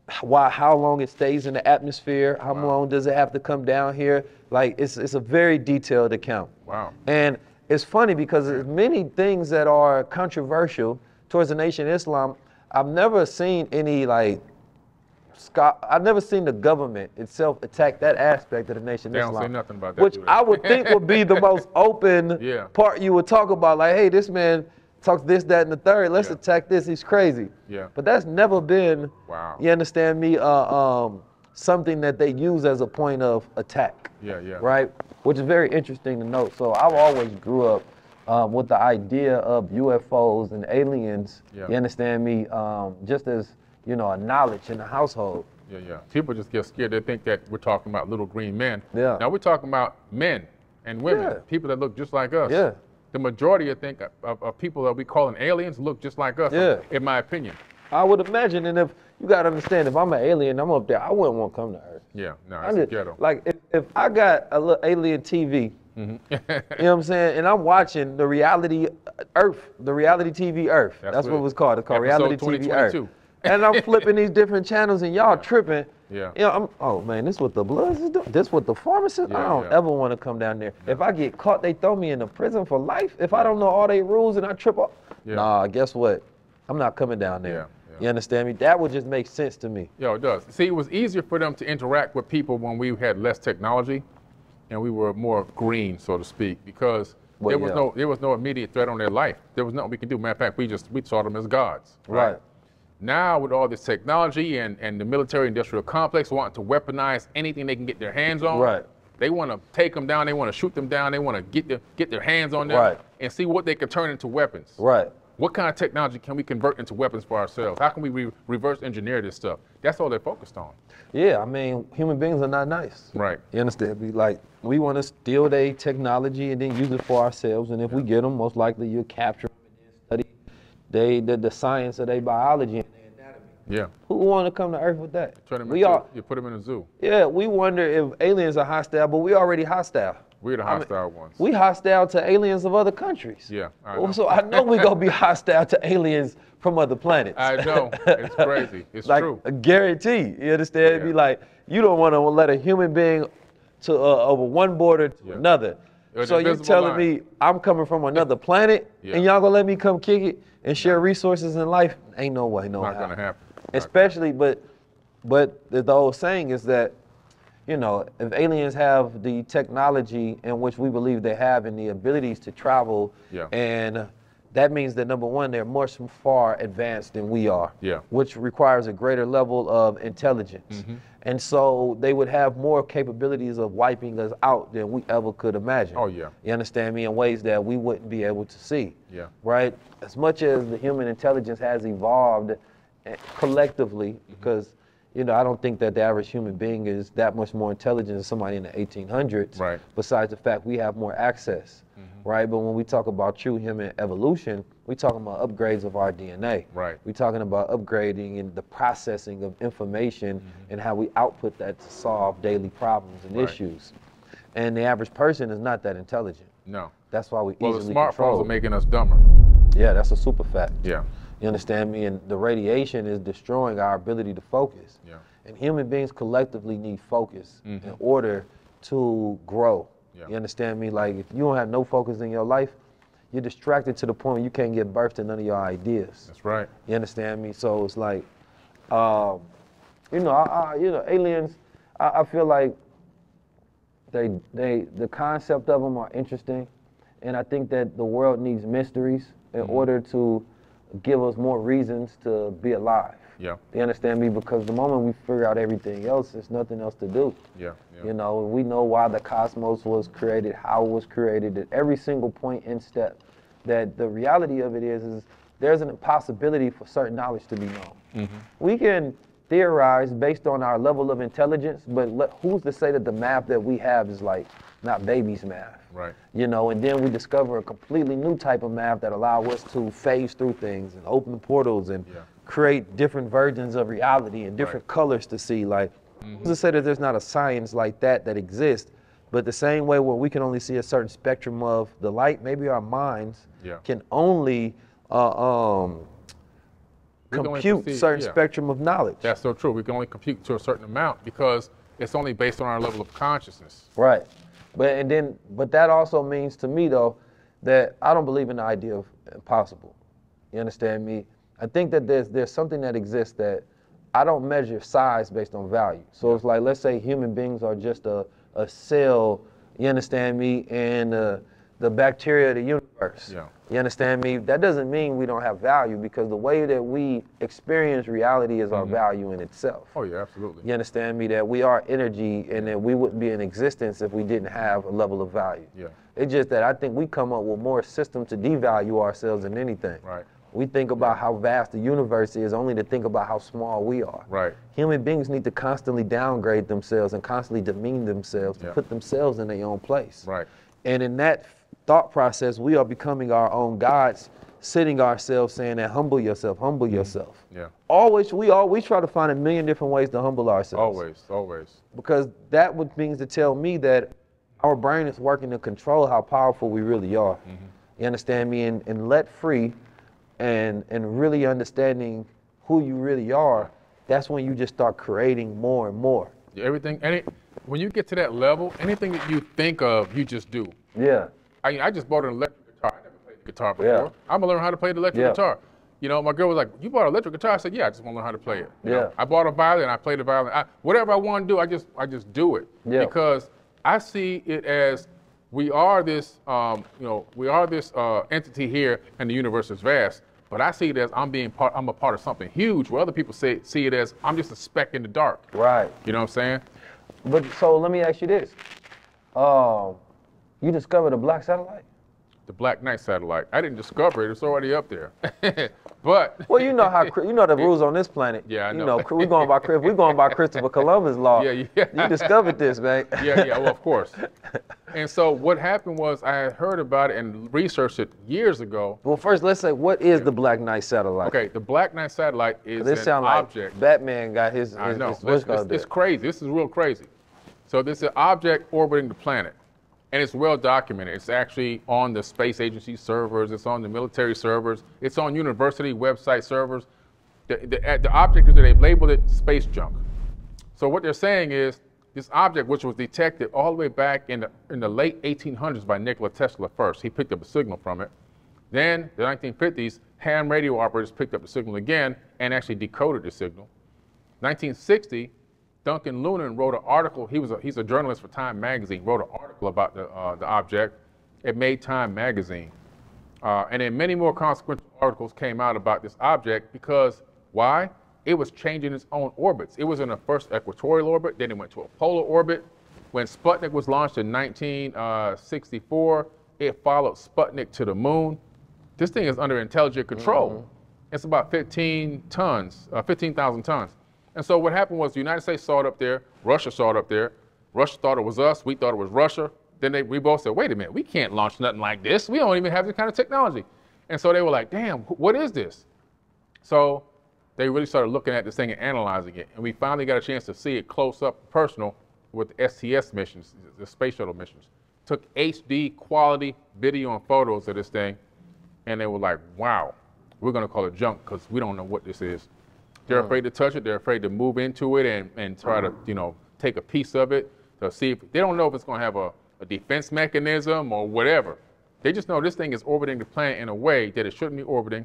how long it stays in the atmosphere, how long does it have to come down here? Like, it's a very detailed account. And it's funny because there's many things that are controversial towards the Nation of Islam. I've never seen any, like, I've never seen the government itself attack that aspect of the Nation of Islam. They don't say nothing about that, which I would think would be the most open part you would talk about. Like, hey, this man talks this, that, and the third. Let's attack this. He's crazy. But that's never been, you understand me, something that they use as a point of attack. Right? Which is very interesting to note. So I've always grew up with the idea of UFOs and aliens, you understand me, just as, you know, a knowledge in the household. People just get scared. They think that we're talking about little green men. Now we're talking about men and women, people that look just like us. the majority, I think, of people that we calling aliens look just like us, Yeah. in my opinion. I would imagine, and if you gotta understand, if I'm an alien, I'm up there, I wouldn't want to come to Earth. Yeah, no, I'm that's just, ghetto. like if I got a little alien TV, you know what I'm saying, and I'm watching the reality Earth, the reality TV Earth. That's what it was called. It's called reality TV Earth. And I'm flipping these different channels, and y'all tripping. Yeah. You know, oh man, this what the Bloods is doing. This what the pharmacist. I don't ever want to come down there. No. If I get caught, they throw me in the prison for life. If I don't know all their rules and I trip up, nah, guess what? I'm not coming down there. Yeah. You understand me? That would just make sense to me. Yeah, it does. See, it was easier for them to interact with people when we had less technology, and we were more green, so to speak, because there was no immediate threat on their life. There was nothing we could do. Matter of fact, we saw them as gods. Right. Now, with all this technology and the military-industrial complex wanting to weaponize anything they can get their hands on, they want to take them down, they want to shoot them down, they want to get their hands on them and see what they can turn into weapons. Right. What kind of technology can we convert into weapons for ourselves? How can we reverse engineer this stuff? That's all they're focused on. Yeah, I mean, human beings are not nice. Right. You understand? We want to steal their technology and then use it for ourselves, and if we get them, most likely you'll capture them and then study the science of their biology and their anatomy. Yeah. Who want to come to Earth with that? You put them in a zoo. Yeah, we wonder if aliens are hostile, but we already hostile. We're the hostile ones. We hostile to aliens of other countries. Yeah, I know. So I know we're going to be hostile to aliens from other planets. I know. It's crazy. It's true. A guarantee. You understand? It'd be like, you don't want to let a human being to over one border to another. So you're telling me I'm coming from another planet and y'all going to let me come kick it and share resources in life? Ain't no way, no how. Not going to happen. Especially, but the old saying is that, you know, if aliens have the technology in which we believe they have and the abilities to travel, and that means that number one, they're much far advanced than we are, which requires a greater level of intelligence. And so they would have more capabilities of wiping us out than we ever could imagine. Oh, yeah. You understand me? In ways that we wouldn't be able to see. Yeah. Right? As much as the human intelligence has evolved collectively, because you know, I don't think that the average human being is that much more intelligent than somebody in the 1800s. Right. Besides the fact we have more access, right? But when we talk about true human evolution, we're talking about upgrades of our DNA. Right. We're talking about upgrading and the processing of information and how we output that to solve daily problems and issues. And the average person is not that intelligent. No. That's why we easily the smartphones are making us dumber. Yeah, that's a super fact. Yeah. You understand me? And the radiation is destroying our ability to focus. Yeah. And human beings collectively need focus in order to grow. Yeah. You understand me? Like, if you don't have no focus in your life, you're distracted to the point where you can't give birth to none of your ideas. That's right. You understand me? So it's like, you know, aliens, I feel like the concept of them are interesting. And I think that the world needs mysteries in order to give us more reasons to be alive. Yeah. You understand me? Because the moment we figure out everything else, there's nothing else to do. Yeah. You know, we know why the cosmos was created, how it was created, at every single point in step. That the reality of it is there's an impossibility for certain knowledge to be known. We can theorize based on our level of intelligence, but who's to say that the math that we have is like not baby's math? Right. You know, and then we discover a completely new type of math that allow us to phase through things and open portals and create different versions of reality and different colors to see. Like, who's to say that there's not a science like that exists? But the same way where we can only see a certain spectrum of the light, maybe our minds can only compute certain spectrum of knowledge. That's so true. We can only compute to a certain amount because it's only based on our level of consciousness. Right. But that also means to me though that I don't believe in the idea of impossible. You understand me? I think that there's something that exists that I don't measure size based on value. So it's like, let's say human beings are just a cell, you understand me, in the bacteria of the universe. Yeah. You understand me? That doesn't mean we don't have value, because the way that we experience reality is our value in itself. Oh yeah, absolutely. You understand me? That we are energy and that we wouldn't be in existence if we didn't have a level of value. Yeah. It's just that I think we come up with more system to devalue ourselves than anything. Right. We think about how vast the universe is only to think about how small we are. Right. Human beings need to constantly downgrade themselves and constantly demean themselves to put themselves in their own place. Right. And in that thought process, we are becoming our own gods, sitting ourselves saying that humble yourself, humble yourself. Yeah. Always, we try to find a million different ways to humble ourselves. Always. Because that would means to tell me that our brain is working to control how powerful we really are. You understand me? And let free and really understanding who you really are, that's when you just start creating more and more. When you get to that level, anything that you think of, you just do. Yeah. I just bought an electric guitar. I never played the guitar before. Yeah. I'm gonna learn how to play the electric guitar. You know, my girl was like, "You bought an electric guitar?" I said, "Yeah, I just want to learn how to play it." You know, I bought a violin. I played the violin. Whatever I want to do, I just do it. Yeah. Because I see it as we are this, entity here, and the universe is vast. But I see it as I'm a part of something huge. Where other people see it as I'm just a speck in the dark. Right. You know what I'm saying? But so let me ask you this: you discovered a black satellite? The Black Knight satellite. I didn't discover it. It's already up there. But well, you know how the rules on this planet. Yeah, I know. You know, we're going by Christopher Columbus law. Yeah. You discovered this, man. Yeah. Well, of course. And so what happened was I had heard about it and researched it years ago. Well, first let's say what is the Black Knight satellite? Okay, the Black Knight satellite is an object. Like Batman got his. I know. His it's crazy. This is real crazy. So this is an object orbiting the planet. And it's well documented. It's actually on the space agency servers. It's on the military servers. It's on university website servers. The object is that they've labeled it space junk. So what they're saying is this object, which was detected all the way back in the late 1800s by Nikola Tesla first. He picked up a signal from it. Then the 1950s, ham radio operators picked up the signal again and actually decoded the signal. 1960, Duncan Lunan wrote an article. He's a journalist for Time magazine. Wrote an article about the object. It made Time magazine, and then many more consequential articles came out about this object because why? It was changing its own orbits. It was in a first equatorial orbit, then it went to a polar orbit. When Sputnik was launched in 1964, it followed Sputnik to the moon. This thing is under intelligent control. It's about 15,000 tons. And so what happened was the United States saw it up there, Russia saw it up there, Russia thought it was us, we thought it was Russia. Then we both said, wait a minute, we can't launch nothing like this. We don't even have this kind of technology. And so they were like, damn, what is this? So they really started looking at this thing and analyzing it. And we finally got a chance to see it close up personal with the STS missions, the space shuttle missions. Took HD quality video and photos of this thing. And they were like, wow, we're gonna call it junk because we don't know what this is. They're afraid to touch it. They're afraid to move into it and try to, take a piece of it to see if they don't know if it's going to have a defense mechanism or whatever. They just know this thing is orbiting the planet in a way that it shouldn't be orbiting.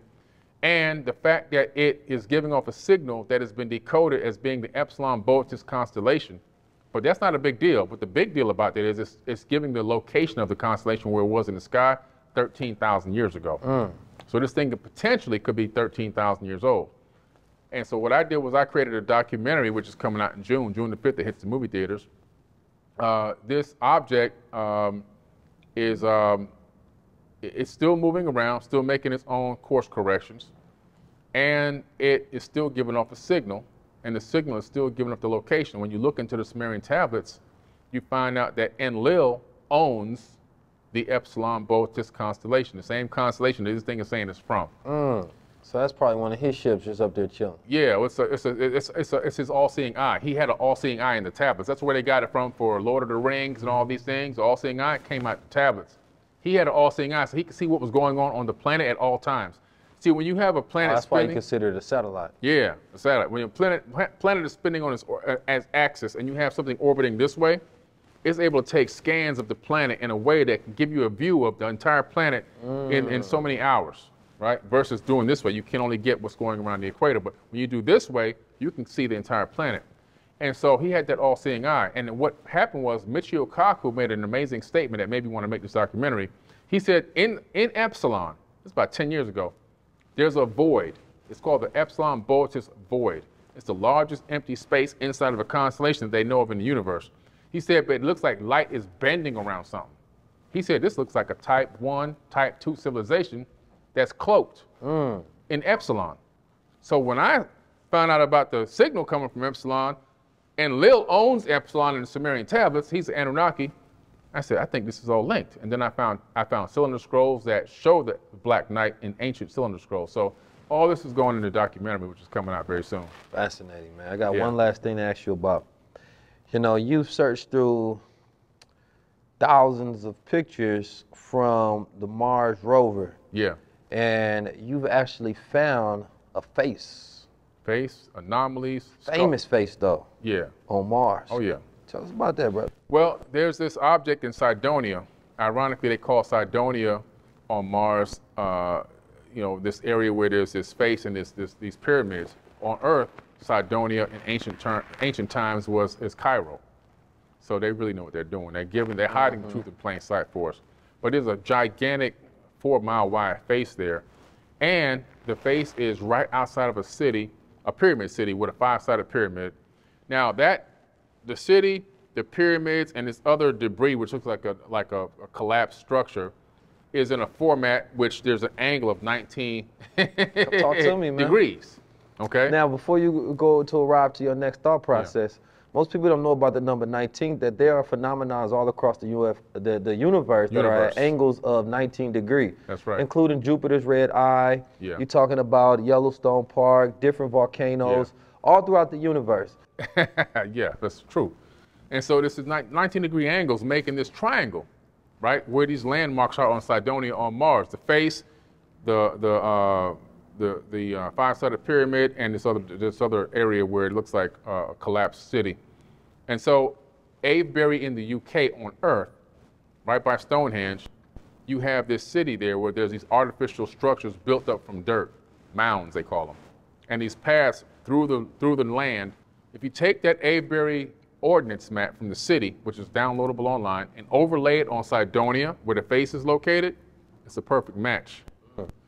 And the fact that it is giving off a signal that has been decoded as being the Epsilon Boötis constellation. But that's not a big deal. But the big deal about that is it's giving the location of the constellation where it was in the sky 13,000 years ago. So this thing potentially could be 13,000 years old. And so what I did was I created a documentary, which is coming out in June the 5th. It hits the movie theaters. This object is it's still moving around, still making its own course corrections, and it is still giving off a signal, and the signal is still giving off the location. When you look into the Sumerian tablets, you find out that Enlil owns the Epsilon Boötis constellation, the same constellation that this thing is saying it's from. So that's probably one of his ships just up there chilling. Yeah, it's his all-seeing eye. He had an all-seeing eye in the tablets. That's where they got it from for Lord of the Rings and all these things. The all-seeing eye came out the tablets. He had an all-seeing eye, so he could see what was going on the planet at all times. See, when you have a planet that's spinning, why you consider it a satellite. Yeah, a satellite. When your planet is spinning on its axis and you have something orbiting this way, it's able to take scans of the planet in a way that can give you a view of the entire planet in so many hours. Right? Versus doing this way, you can only get what's going around the equator. But when you do this way, you can see the entire planet. And so he had that all-seeing eye. And what happened was Michio Kaku made an amazing statement that made me want to make this documentary. He said in Epsilon, this is about 10 years ago, there's a void. It's called the Epsilon Boötis void. It's the largest empty space inside of a constellation that they know of in the universe. He said, but it looks like light is bending around something. He said, this looks like a type 1, type 2 civilization that's cloaked in Epsilon. So when I found out about the signal coming from Epsilon, and Lil owns Epsilon in the Sumerian tablets, he's an Anunnaki, I said, I think this is all linked. And then I found cylinder scrolls that show the Black Knight in ancient cylinder scrolls. So all this is going in the documentary, which is coming out very soon. Fascinating, man. I got one last thing to ask you about. You know, you've searched through thousands of pictures from the Mars rover. Yeah. And you've actually found a face. Face, anomalies. Famous face, though. Yeah. On Mars. Oh, yeah. Tell us about that, brother. Well, there's this object in Cydonia. Ironically, they call Cydonia on Mars, you know, this area where there's this face and these pyramids. On Earth, Cydonia in ancient times is Cairo. So they really know what they're doing. They're hiding the truth in plain sight for us. But there's a gigantic 4-mile wide face there. And the face is right outside of a city, a pyramid city with a 5-sided pyramid. Now the city, the pyramids, and this other debris, which looks like a collapsed structure, is in a format which there's an angle of 19 Talk to me, man. degrees. Okay. Now, before you go to arrive to your next thought process, most people don't know about the number 19, that there are phenomena all across the universe that are at angles of 19 degrees. That's right. Including Jupiter's red eye. Yeah. You're talking about Yellowstone Park, different volcanoes, all throughout the universe. Yeah, that's true. And so this is 19-degree angles making this triangle, right, where these landmarks are on Cydonia on Mars. The face, the 5-sided pyramid, and this other area where it looks like a collapsed city. And so Avebury in the UK on Earth, right by Stonehenge, you have this city there where there's these artificial structures built up from dirt, mounds they call them, and these paths through the land. If you take that Avebury ordnance map from the city, which is downloadable online, and overlay it on Cydonia, where the face is located, it's a perfect match.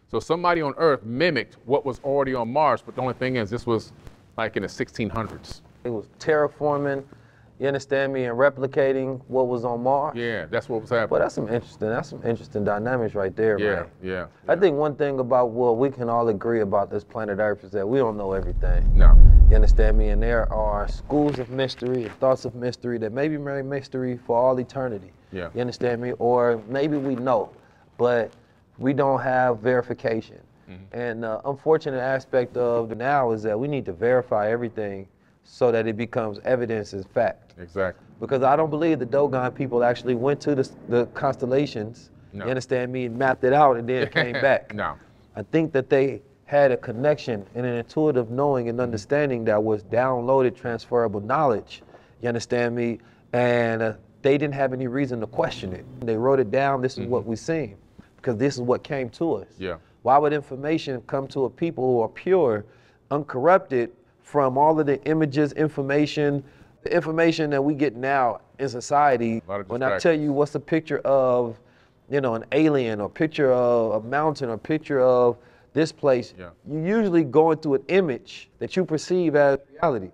So somebody on Earth mimicked what was already on Mars, but the only thing is this was like in the 1600s. It was terraforming, you understand me, and replicating what was on Mars. Yeah, that's what was happening. But that's some interesting dynamics right there, man. Yeah. I think one thing about what we can all agree about this planet Earth is that we don't know everything. No. You understand me? And there are schools of mystery and thoughts of mystery that may be very mystery for all eternity. Yeah. You understand me? Or maybe we know, but we don't have verification. And the unfortunate aspect of now is that we need to verify everything so that it becomes evidence as fact. Exactly. Because I don't believe the Dogon people actually went to the constellations, No. you understand me, and mapped it out and then came back. No. I think that they had a connection and an intuitive knowing and understanding that was downloaded transferable knowledge, you understand me, and they didn't have any reason to question it. They wrote it down, this is what we've seen, because this is what came to us. Yeah. Why would information come to a people who are pure, uncorrupted from all of the images, information, the information that we get now in society? When I tell you what's a picture of, you know, an alien, or picture of a mountain, or picture of this place, you usually go into an image that you perceive as reality.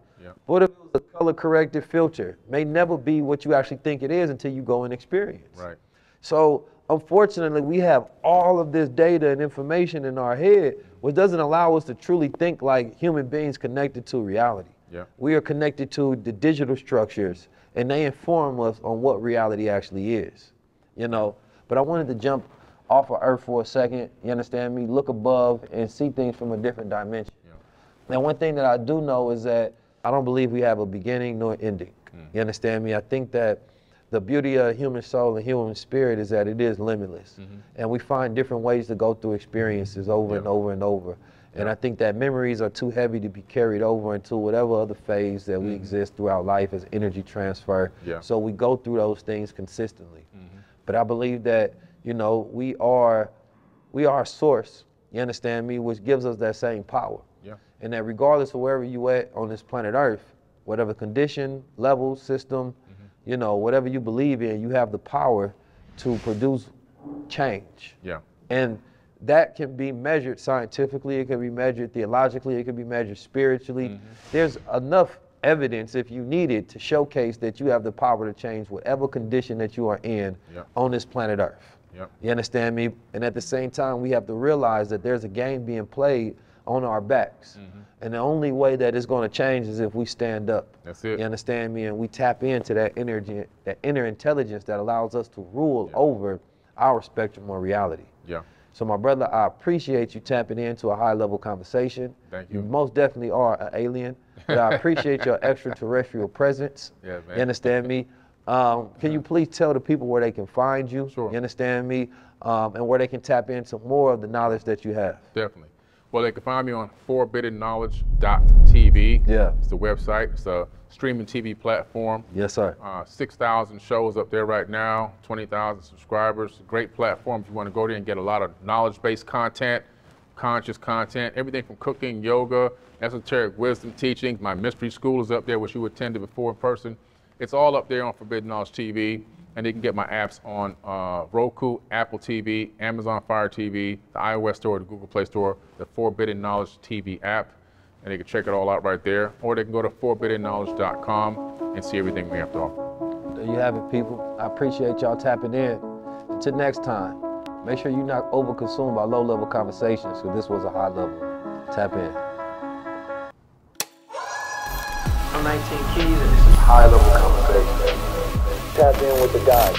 What if it was a color corrected filter? May never be what you actually think it is until you go and experience. Right. So unfortunately, we have all of this data and information in our head, which doesn't allow us to truly think like human beings connected to reality. Yeah. We are connected to the digital structures, and they inform us on what reality actually is, you know. But I wanted to jump off of Earth for a second, you understand me, look above and see things from a different dimension. Yeah. Now, one thing that I do know is that I don't believe we have a beginning nor ending. You understand me? I think that the beauty of human soul and human spirit is that it is limitless. And we find different ways to go through experiences over and over and over. And I think that memories are too heavy to be carried over into whatever other phase that we exist throughout life as energy transfer. So we go through those things consistently. But I believe that, you know, we are a source, you understand me, which gives us that same power. And that regardless of wherever you at on this planet Earth, whatever condition, level, system, you know, whatever you believe in, you have the power to produce change. And that can be measured scientifically, it can be measured theologically, it can be measured spiritually. There's enough evidence, if you need it, to showcase that you have the power to change whatever condition that you are in on this planet Earth. You understand me? And at the same time, we have to realize that there's a game being played on our backs. And the only way that it's going to change is if we stand up. That's it. You understand me? And we tap into that energy, that inner intelligence that allows us to rule over our spectrum of reality. Yeah. So my brother, I appreciate you tapping into a high level conversation. Thank you. You most definitely are an alien, but I appreciate your extraterrestrial presence. Yeah, man. You understand me? Can you please tell the people where they can find you? Sure. You understand me? And where they can tap into more of the knowledge that you have. Definitely. Well, they can find me on forbiddenknowledge.tv. Yeah. It's the website. It's a streaming TV platform. Yes, sir. 6,000 shows up there right now, 20,000 subscribers. Great platform if you want to go there and get a lot of knowledge-based content, conscious content, everything from cooking, yoga, esoteric wisdom teachings. My mystery school is up there, which you attended before in person. It's all up there on Forbidden Knowledge TV. And you can get my apps on Roku, Apple TV, Amazon Fire TV, the iOS store, the Google Play Store, the Forbidden Knowledge TV app. And they can check it all out right there. Or they can go to forbiddenknowledge.com and see everything we have to offer. There you have it, people. I appreciate y'all tapping in. Until next time, make sure you're not overconsumed by low-level conversations, because this was a high level. Tap in. I'm 19 keys and this is high level conversation. Tap in with the guys.